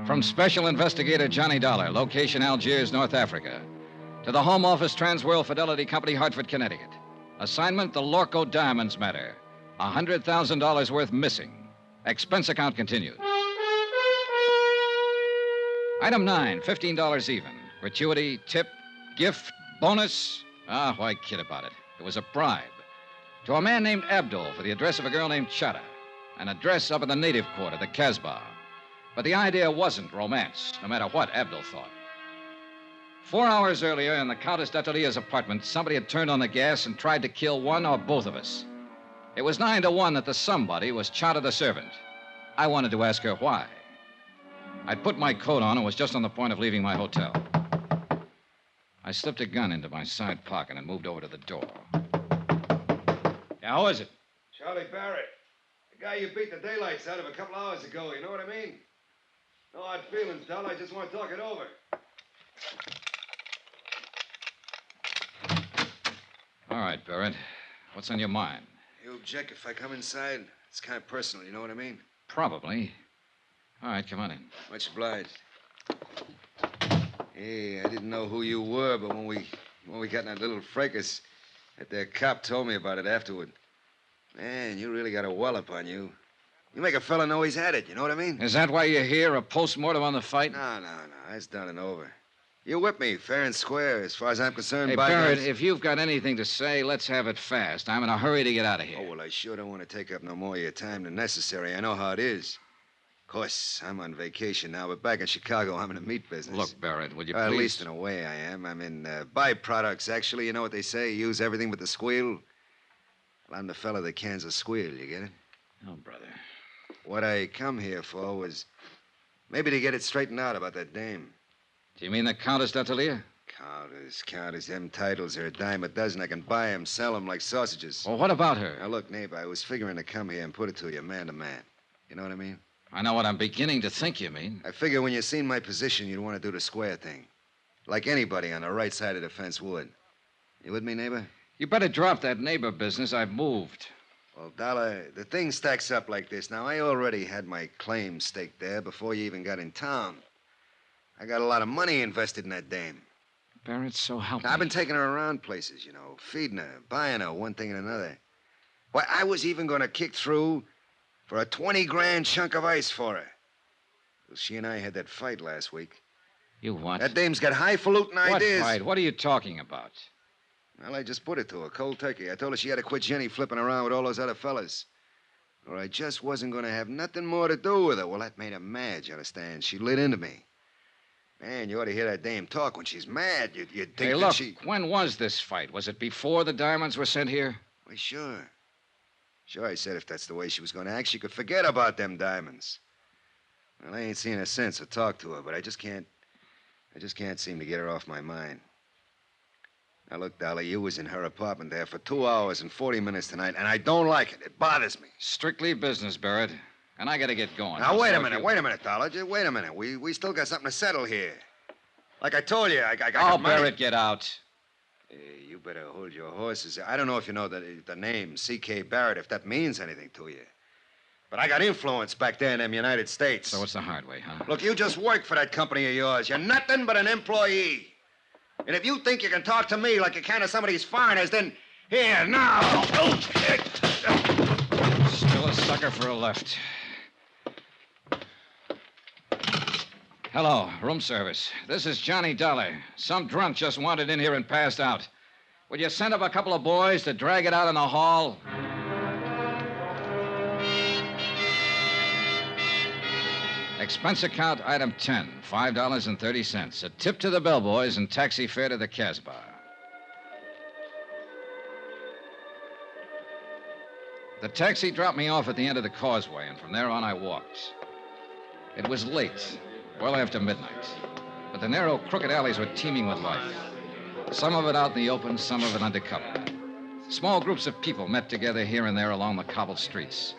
From Special Investigator Johnny Dollar, location Algiers, North Africa, to the Home Office Transworld Fidelity Company, Hartford, Connecticut. Assignment, the Lorko Diamonds Matter. $100,000 worth missing. Expense account continued. Item 9, $15 even. Gratuity, tip, gift, bonus. Why kid about it? It was a bribe. To a man named Abdul for the address of a girl named Chada. An address up in the native quarter, the Casbah. But the idea wasn't romance, no matter what Abdul thought. 4 hours earlier, in the Countess d'Atelia's apartment, somebody had turned on the gas and tried to kill one or both of us. It was 9 to 1 that the somebody was Chada the servant. I wanted to ask her why. I'd put my coat on and was just on the point of leaving my hotel. I slipped a gun into my side pocket and moved over to the door. Yeah, who is it? Charlie Barrett. The guy you beat the daylights out of a couple hours ago, you know what I mean? No hard feelings, Dal. I just want to talk it over. All right, Barrett. What's on your mind? You object if I come inside? It's kind of personal, you know what I mean? Probably. All right, come on in. Much obliged. Hey, I didn't know who you were, but when we got in that little fracas, that cop told me about it afterward. Man, you really got a wallop on you. You make a fella know he's had it, you know what I mean? Is that why you're here, a postmortem on the fight? No. That's done and over. You whipped me fair and square, as far as I'm concerned. Hey, by Barrett, guys. if you've got anything to say, let's have it fast. I'm in a hurry to get out of here. Oh, well, I sure don't want to take up no more of your time than necessary. I know how it is. Of course, I'm on vacation now, but back in Chicago, I'm in the meat business. Look, Barrett, would you At please... least in a way I am. I'm in byproducts, actually. You know what they say? Use everything but the squeal. Well, I'm the fella that cans a squeal, you get it? Oh, brother. What I come here for was maybe to get it straightened out about that dame. Do you mean the Countess d'Atalia? Countess. Them titles are a dime a dozen. I can buy 'em, sell 'em like sausages. Well, what about her? Now, look, neighbor, I was figuring to come here and put it to you man to man. You know what I mean? I know what I'm beginning to think you mean. I figure when you seen my position, you'd want to do the square thing. Like anybody on the right side of the fence would. You with me, neighbor? You better drop that neighbor business. I've moved. Well, Dollar, the thing stacks up like this. Now, I already had my claim staked there before you even got in town. I got a lot of money invested in that dame. Barrett, so help me. I've been taking her around places, you know, feeding her, buying her, one thing and another. Why, I was even going to kick through for a 20-grand chunk of ice for her. Well, she and I had that fight last week. You what? That dame's got highfalutin ideas. What fight? What are you talking about? Well, I just put it to her, cold turkey. I told her she had to quit Jenny flipping around with all those other fellas. Or I just wasn't going to have nothing more to do with her. Well, that made her mad, you understand? She lit into me. Man, you ought to hear that dame talk when she's mad. You'd think Hey, that look, she... when was this fight? Was it before the diamonds were sent here? Why, sure. Sure, I said if that's the way she was going to act, she could forget about them diamonds. Well, I ain't seen her since or talked to her, but I just can't seem to get her off my mind. Now, look, Dolly, you was in her apartment there for 2 hours and 40 minutes tonight, and I don't like it. It bothers me. Strictly business, Barrett. And I gotta get going. Now, wait a So minute, Dollar. Just wait a minute. We still got something to settle here. Like I told you, I got Oh, money. Barrett, get out. Hey, you better hold your horses. I don't know if you know the name C.K. Barrett, if that means anything to you. But I got influence back there in them United States. So it's the hard way, huh? Look, you just work for that company of yours. You're nothing but an employee. And if you think you can talk to me like you can to some of these foreigners, then here, now. Still a sucker for a left. Hello, room service. This is Johnny Dollar. Some drunk just wandered in here and passed out. Would you send up a couple of boys to drag it out in the hall? Expense account item 10, $5.30. A tip to the bellboys and taxi fare to the Casbah. The taxi dropped me off at the end of the causeway, and from there on I walked. It was late, well after midnight, but the narrow, crooked alleys were teeming with life. Some of it out in the open, some of it under cover. Small groups of people met together here and there along the cobbled streets.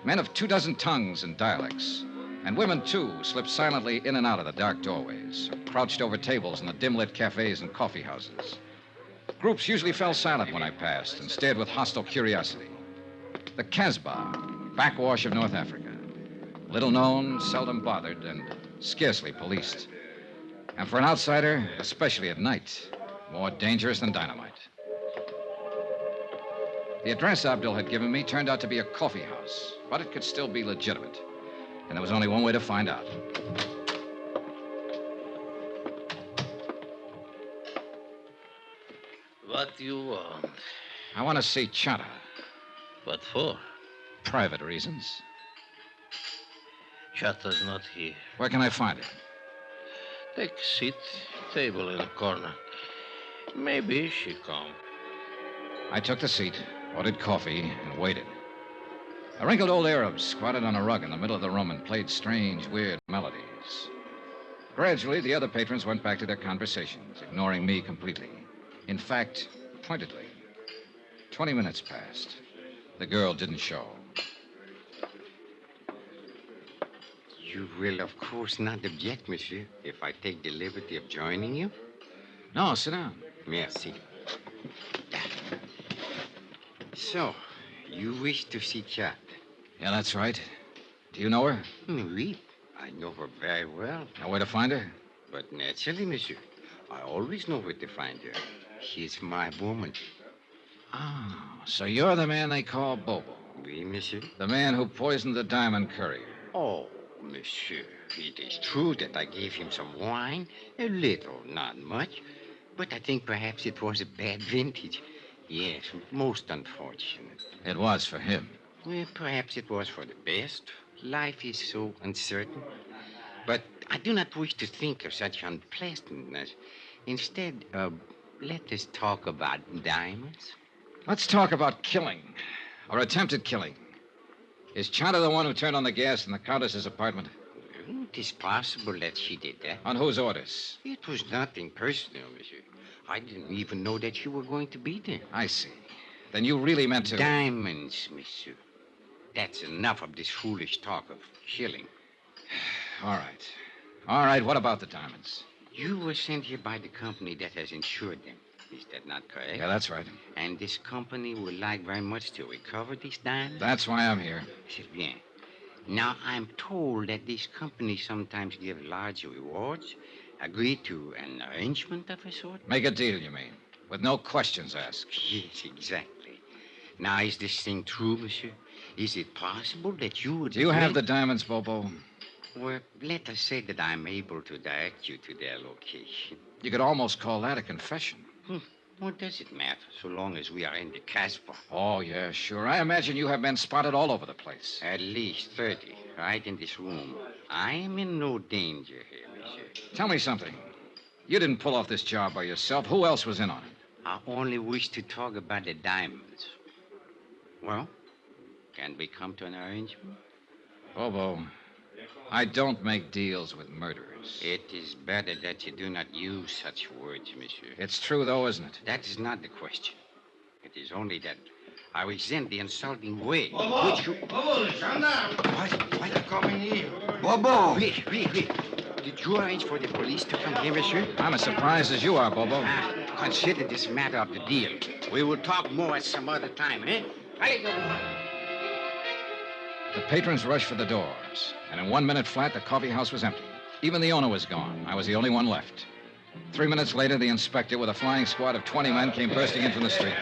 Men of 24 tongues and dialects. And women, too, slipped silently in and out of the dark doorways, or crouched over tables in the dim-lit cafes and coffee houses. Groups usually fell silent when I passed and stared with hostile curiosity. The Casbah, backwash of North Africa. Little known, seldom bothered, and scarcely policed. And for an outsider, especially at night, more dangerous than dynamite. The address Abdul had given me turned out to be a coffee house, but it could still be legitimate. And there was only one way to find out. What do you want? I want to see Chata. What for? Private reasons. Chata's not here. Where can I find her? Take a seat. Table in the corner. Maybe she come. I took the seat, ordered coffee, and waited. A wrinkled old Arab squatted on a rug in the middle of the room and played strange, weird melodies. Gradually, the other patrons went back to their conversations, ignoring me completely. In fact, pointedly. 20 minutes passed. The girl didn't show. You will, of course, not object, monsieur, if I take the liberty of joining you? No, sit down. Merci. So, you wish to see Chat? Yeah, that's right. Do you know her? Oui, I know her very well. Know where to find her? But naturally, monsieur, I always know where to find her. She's my woman. Oh, so you're the man they call Bobo. Oui, monsieur. The man who poisoned the diamond courier. Oh, monsieur, it is true that I gave him some wine. A little, not much. But I think perhaps it was a bad vintage. Yes, most unfortunate. It was for him. Well, perhaps it was for the best. Life is so uncertain. But I do not wish to think of such unpleasantness. Instead, let us talk about diamonds. Let's talk about killing, or attempted killing. Is Chata the one who turned on the gas in the Countess's apartment? It is possible that she did that. On whose orders? It was nothing personal, monsieur. I didn't even know that you were going to be there. I see. Then you really meant to... Diamonds, monsieur. That's enough of this foolish talk of killing. All right. All right, what about the diamonds? You were sent here by the company that has insured them. Is that not correct? Yeah, that's right. And this company would like very much to recover these diamonds? That's why I'm here. C'est bien. Now, I'm told that these companies sometimes give large rewards. Agree to an arrangement of a sort? Make a deal, you mean? With no questions asked. Yes, exactly. Now, is this thing true, monsieur? Is it possible that you would... Do you have the diamonds, Bobo? Well, let us say that I'm able to direct you to their location. You could almost call that a confession. What does it matter, so long as we are in the Casbah? Oh, yeah, sure. I imagine you have been spotted all over the place. At least 30, right in this room. I am in no danger here, monsieur. Tell me something. You didn't pull off this job by yourself. Who else was in on it? I only wish to talk about the diamonds. Well, can we come to an arrangement? Bobo, I don't make deals with murderers. It is better that you do not use such words, monsieur. It's true, though, isn't it? That is not the question. It is only that I resent the insulting way in Bobo! which you... Bobo, gendarme! Why you coming here? Bobo! Wait. Did you arrange for the police to come here, monsieur? I'm as surprised as you are, Bobo. Consider this matter of the deal. We will talk more at some other time, eh? Allez, go. The patrons rushed for the doors, and in 1 minute flat, the coffee house was empty. Even the owner was gone. I was the only one left. 3 minutes later, the inspector, with a flying squad of 20 men, came bursting in from the street.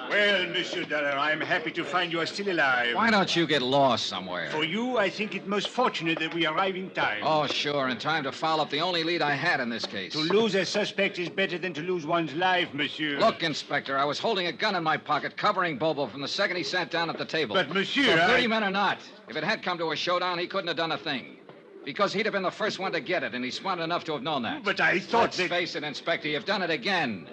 Well, Monsieur Dollar, I'm happy to find you are still alive. Why don't you get lost somewhere? For you, I think it most fortunate that we arrive in time. Oh, sure, in time to follow up the only lead I had in this case. To lose a suspect is better than to lose one's life, monsieur. Look, Inspector, I was holding a gun in my pocket, covering Bobo from the second he sat down at the table. But, monsieur, So 30 men or not, if it had come to a showdown, he couldn't have done a thing. Because he'd have been the first one to get it, and he's smart enough to have known that. But I thought Let's that... face it, Inspector, you've done it again.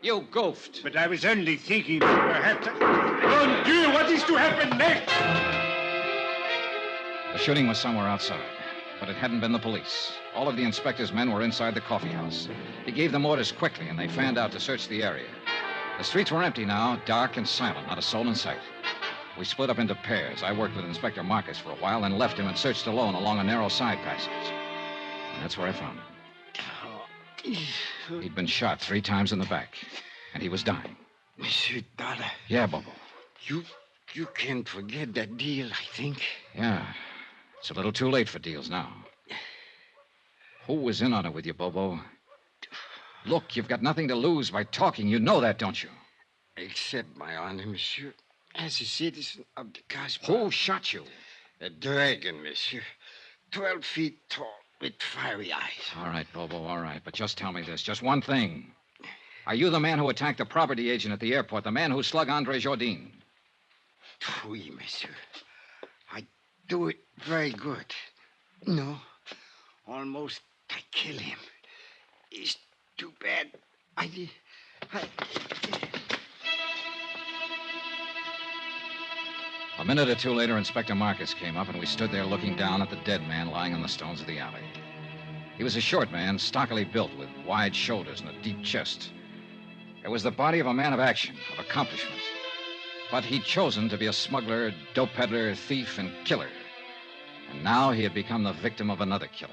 You goofed. But I was only thinking that perhaps... Mon Dieu, what is to happen next? The shooting was somewhere outside, but it hadn't been the police. All of the inspector's men were inside the coffee house. He gave them orders quickly, and they fanned out to search the area. The streets were empty now, dark and silent, not a soul in sight. We split up into pairs. I worked with Inspector Marcus for a while, then left him and searched alone along a narrow side passage. And that's where I found him. He'd been shot 3 times in the back, and he was dying. Monsieur Dollar. Yeah, Bobo. You can't forget that deal, I think. Yeah. It's a little too late for deals now. Who was in on it with you, Bobo? Look, you've got nothing to lose by talking. You know that, don't you? Accept my honor, monsieur, as a citizen of the Casbah. Who shot you? A dragon, monsieur. 12 feet tall, with fiery eyes. All right, Bobo, all right. But just tell me this. Just one thing. Are you the man who attacked the property agent at the airport? The man who slugged Andre Jourdain? Oui, monsieur. I do it very good. No, almost I kill him. It's too bad. A minute or two later, Inspector Marcus came up, and we stood there looking down at the dead man lying on the stones of the alley. He was a short man, stockily built, with wide shoulders and a deep chest. It was the body of a man of action, of accomplishment. But he'd chosen to be a smuggler, dope peddler, thief, and killer. And now he had become the victim of another killer.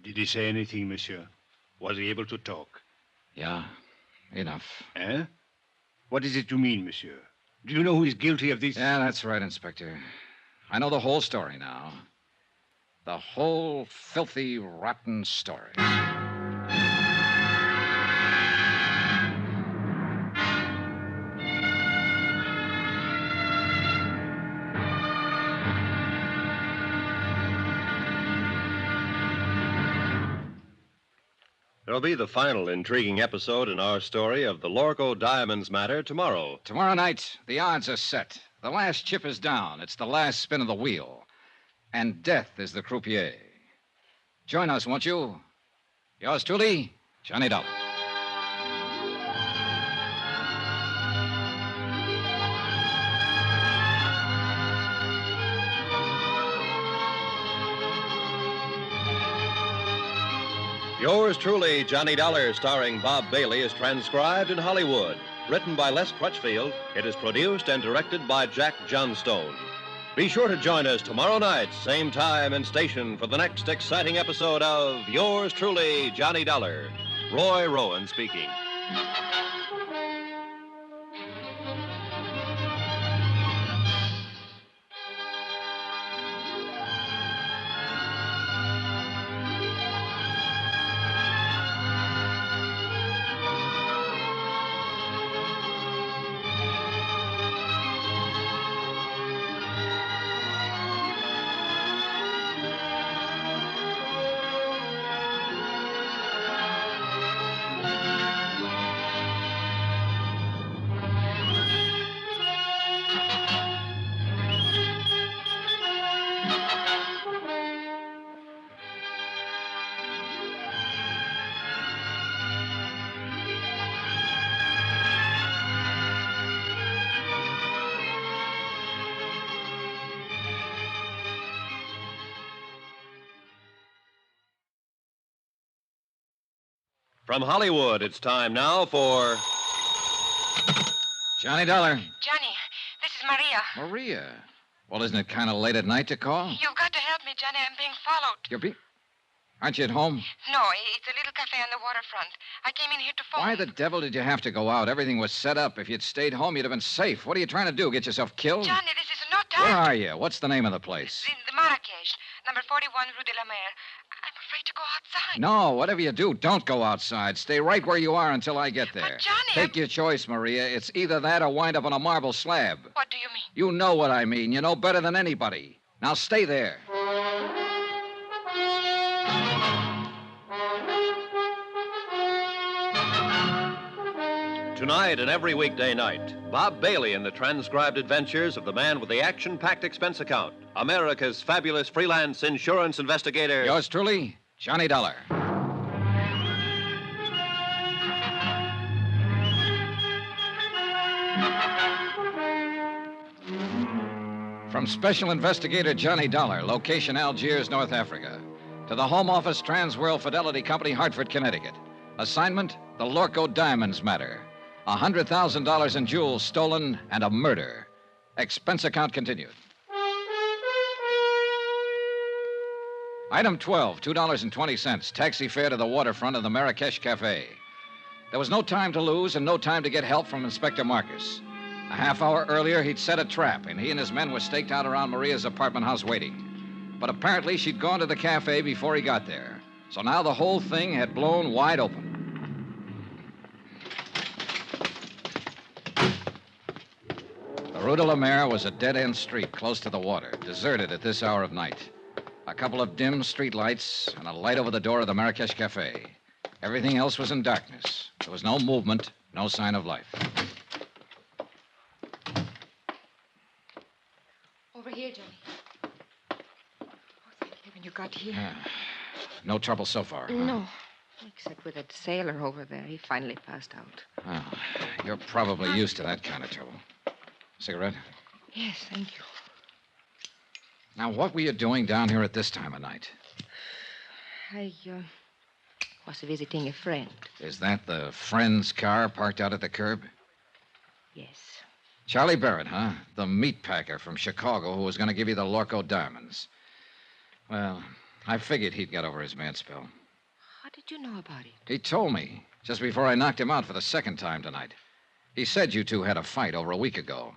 Did he say anything, monsieur? Was he able to talk? Yeah, enough. Eh? What is it you mean, monsieur? Do you know who is guilty of this? Yeah, that's right, Inspector. I know the whole story now. The whole filthy, rotten story. There'll be the final intriguing episode in our story of the Lorko Diamonds Matter tomorrow. Tomorrow night, the odds are set. The last chip is down. It's the last spin of the wheel. And death is the croupier. Join us, won't you? Yours truly, Johnny Dollar. Yours truly, Johnny Dollar, starring Bob Bailey, is transcribed in Hollywood. Written by Les Crutchfield, it is produced and directed by Jack Johnstone. Be sure to join us tomorrow night, same time and station, for the next exciting episode of Yours truly, Johnny Dollar. Roy Rowan speaking. From Hollywood, it's time now for... Johnny Dollar. Johnny, this is Maria. Maria. Well, isn't it kind of late at night to call? You've got to help me, Johnny. I'm being followed. Aren't you at home? No, it's a little cafe on the waterfront. I came in here to phone. Why the devil did you have to go out? Everything was set up. If you'd stayed home, you'd have been safe. What are you trying to do, get yourself killed? Johnny, this is no time. Where are you? What's the name of the place? The Marrakesh, number 41 Rue de la Mer. I'm afraid to go outside. No, whatever you do, don't go outside. Stay right where you are until I get there. But, Johnny, Take your choice, Maria. It's either that or wind up on a marble slab. What do you mean? You know what I mean. You know better than anybody. Now stay there. Tonight and every weekday night, Bob Bailey in the transcribed adventures of the man with the action-packed expense account, America's fabulous freelance insurance investigator. Yours truly, Johnny Dollar. From Special Investigator Johnny Dollar, location Algiers, North Africa, to the Home Office Transworld Fidelity Company, Hartford, Connecticut. Assignment, the Lorko Diamonds Matter. $100,000 in jewels stolen, and a murder. Expense account continued. Item 12, $2.20. Taxi fare to the waterfront of the Marrakesh Cafe. There was no time to lose and no time to get help from Inspector Marcus. A half hour earlier, he'd set a trap, and he and his men were staked out around Maria's apartment house waiting. But apparently, she'd gone to the cafe before he got there. So now the whole thing had blown wide open. The Rue de la Mer was a dead-end street close to the water, deserted at this hour of night. A couple of dim street lights and a light over the door of the Marrakesh Cafe. Everything else was in darkness. There was no movement, no sign of life. Over here, Johnny. Oh, thank heaven you got here. No trouble so far. Huh? No. Except with that sailor over there. He finally passed out. Oh, you're probably used to that kind of trouble. Cigarette? Yes, thank you. Now, what were you doing down here at this time of night? I was visiting a friend. Is that the friend's car parked out at the curb? Yes. Charlie Barrett, huh? The meat packer from Chicago who was going to give you the Lorko Diamonds. Well, I figured he'd got over his mad spell. How did you know about it? He told me just before I knocked him out for the second time tonight. He said you two had a fight over a week ago,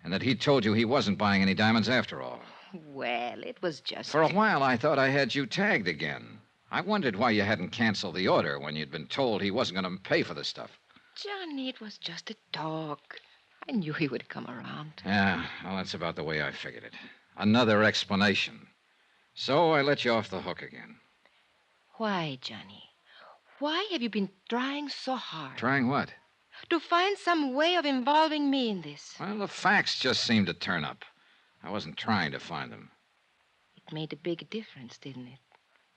and that he told you he wasn't buying any diamonds after all. Well, it was just... For a while, I thought I had you tagged again. I wondered why you hadn't canceled the order when you'd been told he wasn't going to pay for the stuff. Johnny, it was just a talk. I knew he would come around. Yeah, well, that's about the way I figured it. Another explanation. So I let you off the hook again. Why, Johnny? Why have you been trying so hard? Trying what? To find some way of involving me in this. Well, the facts just seemed to turn up. I wasn't trying to find them. It made a big difference, didn't it?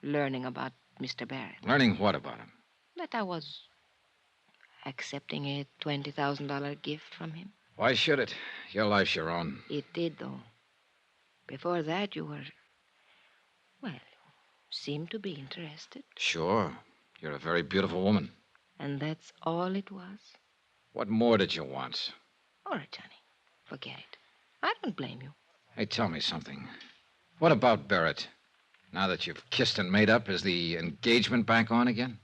Learning about Mr. Barrett. Learning what about him? That I was accepting a $20,000 gift from him. Why should it? Your life's your own. It did, though. Before that, you were... Well, seemed to be interested. Sure. You're a very beautiful woman. And that's all it was? What more did you want? All right, Johnny. Forget it. I don't blame you. Hey, tell me something. What about Barrett? Now that you've kissed and made up, is the engagement back on again?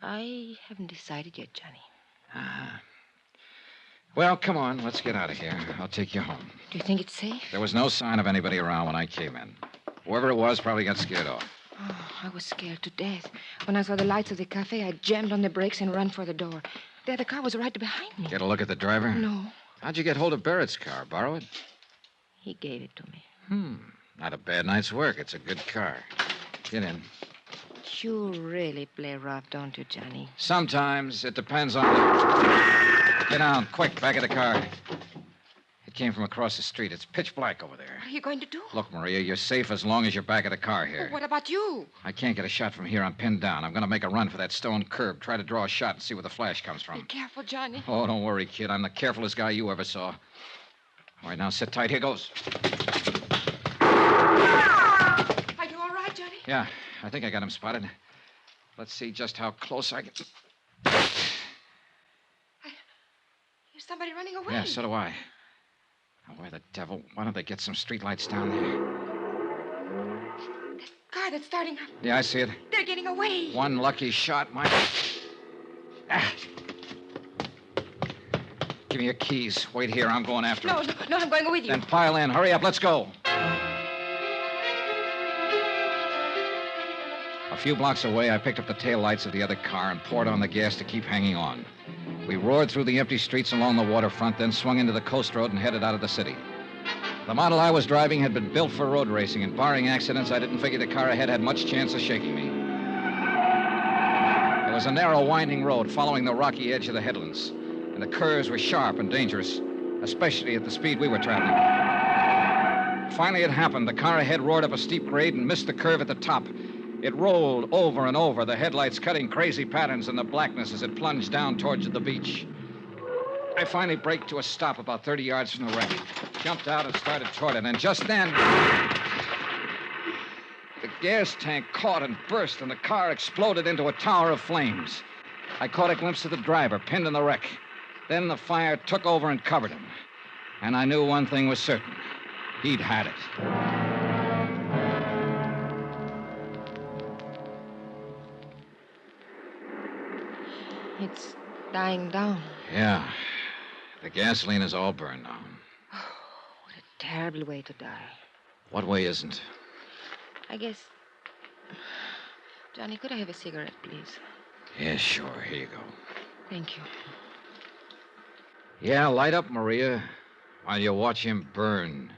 I haven't decided yet, Johnny. Ah. Well, come on. Let's get out of here. I'll take you home. Do you think it's safe? There was no sign of anybody around when I came in. Whoever it was probably got scared off. Oh, I was scared to death. When I saw the lights of the cafe, I jammed on the brakes and ran for the door. There, the car was right behind me. Get a look at the driver? No. How'd you get hold of Barrett's car? Borrow it? He gave it to me. Not a bad night's work. It's a good car. Get in. You really play rough, don't you, Johnny? Sometimes. It depends on the... Get down, quick, back of the car. It came from across the street. It's pitch black over there. What are you going to do? Look, Maria, you're safe as long as you're back of the car here. What about you? I can't get a shot from here. I'm pinned down. I'm going to make a run for that stone curb. Try to draw a shot and see where the flash comes from. Be careful, Johnny. Oh, don't worry, kid. I'm the carefulest guy you ever saw. All right, now sit tight. Here goes. Are you all right, Johnny? Yeah, I think I got him spotted. Let's see just how close I can... There's somebody running away. Yeah, so do I. Now, where the devil? Why don't they get some streetlights down there? That car that's starting up. Yeah, I see it. They're getting away. One lucky shot might... Ah. Give me your keys. Wait here. I'm going after him. No, I'm going with you. Then pile in. Hurry up. Let's go. A few blocks away, I picked up the taillights of the other car and poured on the gas to keep hanging on. We roared through the empty streets along the waterfront, then swung into the coast road and headed out of the city. The model I was driving had been built for road racing, and barring accidents, I didn't figure the car ahead had much chance of shaking me. It was a narrow, winding road following the rocky edge of the headlands, and the curves were sharp and dangerous, especially at the speed we were traveling. Finally, it happened. The car ahead roared up a steep grade and missed the curve at the top. It rolled over and over, the headlights cutting crazy patterns in the blackness as it plunged down towards the beach. I finally braked to a stop about 30 yards from the wreck, jumped out and started toward it, and just then... the gas tank caught and burst, and the car exploded into a tower of flames. I caught a glimpse of the driver, pinned in the wreck. Then the fire took over and covered him. And I knew one thing was certain. He'd had it. It's dying down. Yeah. The gasoline is all burned now. What a terrible way to die. What way isn't? I guess... Johnny, could I have a cigarette, please? Yeah, sure. Here you go. Thank you. Yeah, light up, Maria, while you watch him burn.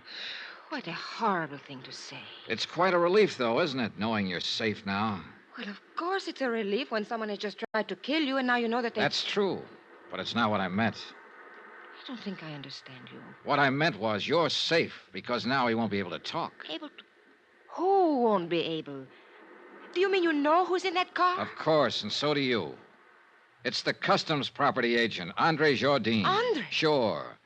What a horrible thing to say. It's quite a relief, though, isn't it, knowing you're safe now? Well, of course it's a relief when someone has just tried to kill you and now you know that they... That's true, but it's not what I meant. I don't think I understand you. What I meant was you're safe because now he won't be able to talk. Able to... Who won't be able? Do you mean you know who's in that car? Of course, and so do you. It's the customs property agent, Andre Jardine. Andre? Sure.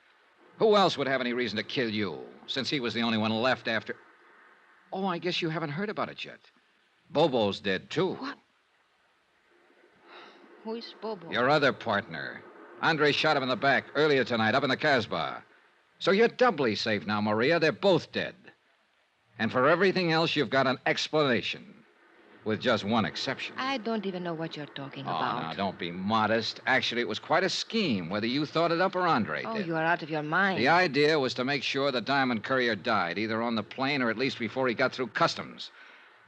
Who else would have any reason to kill you, since he was the only one left after... Oh, I guess you haven't heard about it yet. Bobo's dead, too. What? Who is Bobo? Your other partner. Andre shot him in the back earlier tonight up in the Casbah. So you're doubly safe now, Maria. They're both dead. And for everything else, you've got an explanation. With just one exception. I don't even know what you're talking Oh, about. now, don't be modest. Actually, it was quite a scheme, whether you thought it up or Andre Oh, did. you are out of your mind. The idea was to make sure the diamond courier died, either on the plane or at least before he got through customs.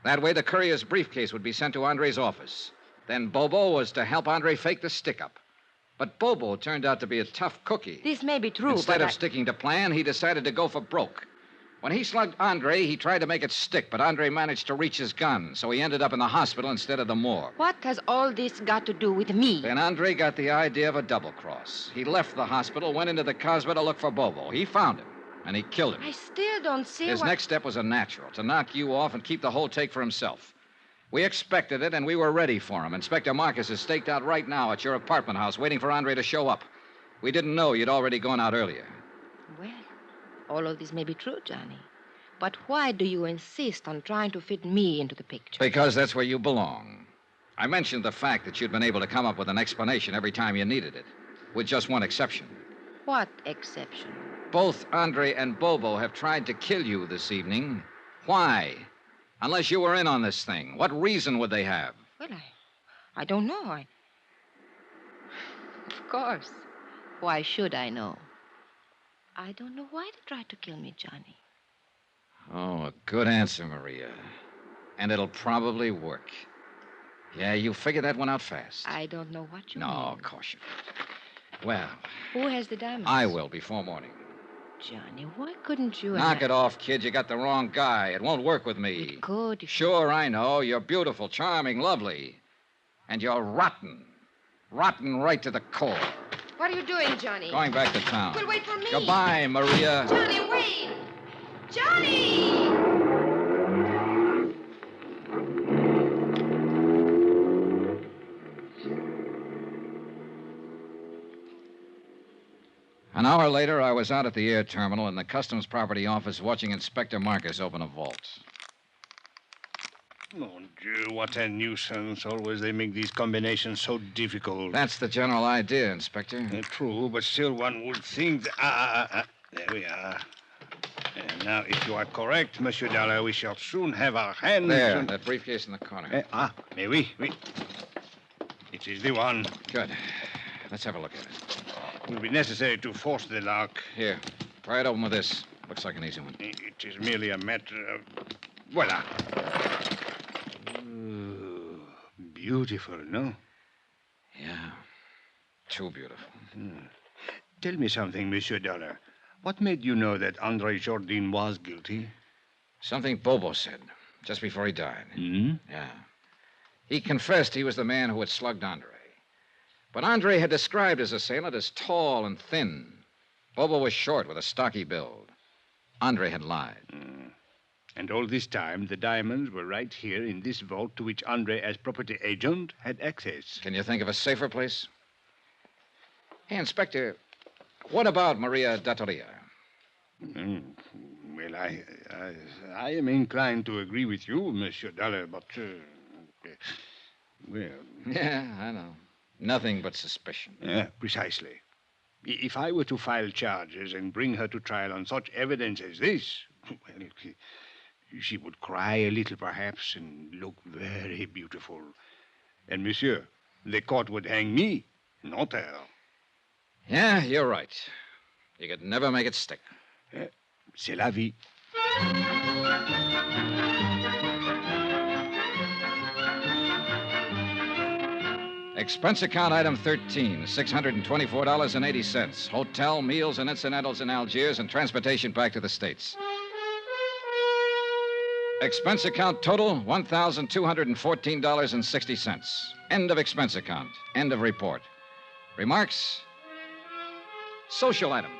That way, the courier's briefcase would be sent to Andre's office. Then Bobo was to help Andre fake the stick-up. But Bobo turned out to be a tough cookie. This may be true, Instead but of sticking to plan, he decided to go for broke. When he slugged Andre, he tried to make it stick, but Andre managed to reach his gun, so he ended up in the hospital instead of the morgue. What has all this got to do with me? Then Andre got the idea of a double cross. He left the hospital, went into the Casbah to look for Bobo. He found him, and he killed him. I still don't see His next step was a natural, to knock you off and keep the whole take for himself. We expected it, and we were ready for him. Inspector Marcus is staked out right now at your apartment house, waiting for Andre to show up. We didn't know you'd already gone out earlier. Well, all of this may be true, Johnny. But why do you insist on trying to fit me into the picture? Because that's where you belong. I mentioned the fact that you'd been able to come up with an explanation every time you needed it, with just one exception. What exception? Both Andre and Bobo have tried to kill you this evening. Why? Unless you were in on this thing. What reason would they have? Well, I don't know. Of course. Why should I know? I don't know why they tried to kill me, Johnny. Oh, a good answer, Maria. And it'll probably work. Yeah, you figured that one out fast. I don't know what you mean. No, of course you don't. Well, Who has the diamonds? I will before morning. Johnny, why couldn't you... Knock it off, kid. You got the wrong guy. It won't work with me. It could. Sure, I know. You're beautiful, charming, lovely. And you're rotten. Rotten right to the core. What are you doing, Johnny? Going back to town. Well, wait for me. Goodbye, Maria. Johnny, wait! Johnny! An hour later, I was out at the air terminal in the customs property office watching Inspector Marcus open a vault. Mon Dieu, what a nuisance. Always they make these combinations so difficult. That's the general idea, Inspector. True, but still one would think... There we are. And now, if you are correct, Monsieur Dollar, we shall soon have our hands... There, that briefcase in the corner. Mais oui. It is the one. Good. Let's have a look at it. It will be necessary to force the lock. Here, pry it open with this. Looks like an easy one. It is merely a matter of... Voila. Ooh, beautiful, no? Yeah. Too beautiful. Tell me something, Monsieur Dollar. What made you know that Andre Jardine was guilty? Something Bobo said just before he died. Hmm? Yeah. He confessed he was the man who had slugged Andre. But Andre had described his assailant as tall and thin. Bobo was short with a stocky build. Andre had lied. And all this time, the diamonds were right here in this vault to which Andre, as property agent, had access. Can you think of a safer place? Hey, Inspector, what about Maria Dattoria? Well, I am inclined to agree with you, Monsieur Dollar, but... well... Yeah, I know. Nothing but suspicion. Yeah, precisely. If I were to file charges and bring her to trial on such evidence as this, well, she would cry a little, perhaps, and look very beautiful. And, monsieur, the court would hang me, not her. Yeah, you're right. You could never make it stick. C'est la vie. Expense account item 13, $624.80. Hotel, meals, and incidentals in Algiers and transportation back to the States. Expense account total, $1,214.60. End of expense account. End of report. Remarks? Social item.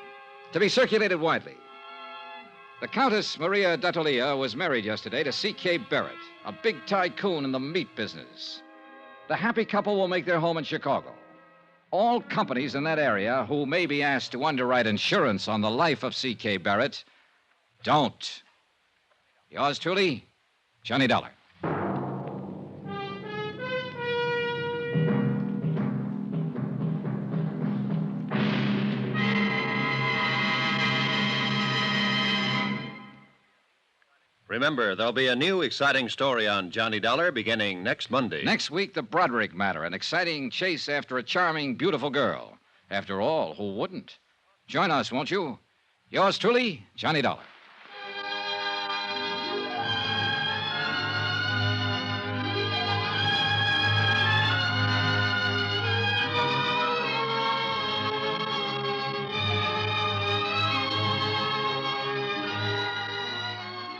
To be circulated widely. The Countess Maria d'Attolia was married yesterday to C.K. Barrett, a big tycoon in the meat business. The happy couple will make their home in Chicago. All companies in that area who may be asked to underwrite insurance on the life of C.K. Barrett don't. Yours truly, Johnny Dollar. Remember, there'll be a new exciting story on Johnny Dollar beginning next Monday. Next week, the Broderick matter, an exciting chase after a charming, beautiful girl. After all, who wouldn't? Join us, won't you? Yours truly, Johnny Dollar.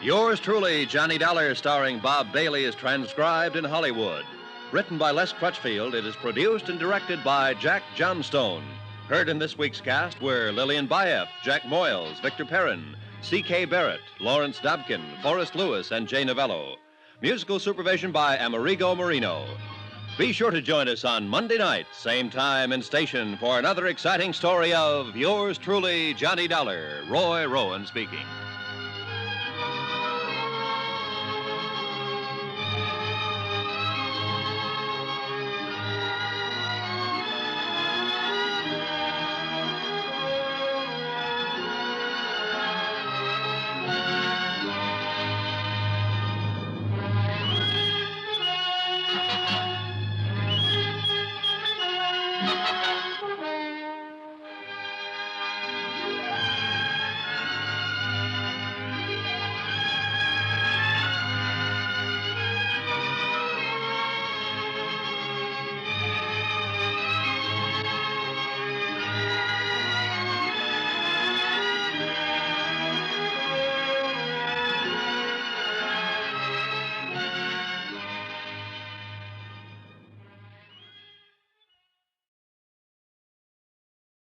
Yours truly, Johnny Dollar, starring Bob Bailey, is transcribed in Hollywood. Written by Les Crutchfield, it is produced and directed by Jack Johnstone. Heard in this week's cast were Lillian Bayef, Jack Moyles, Victor Perrin, C.K. Barrett, Lawrence Dobkin, Forrest Lewis, and Jay Novello. Musical supervision by Amerigo Marino. Be sure to join us on Monday night, same time and station, for another exciting story of Yours truly, Johnny Dollar. Roy Rowan speaking.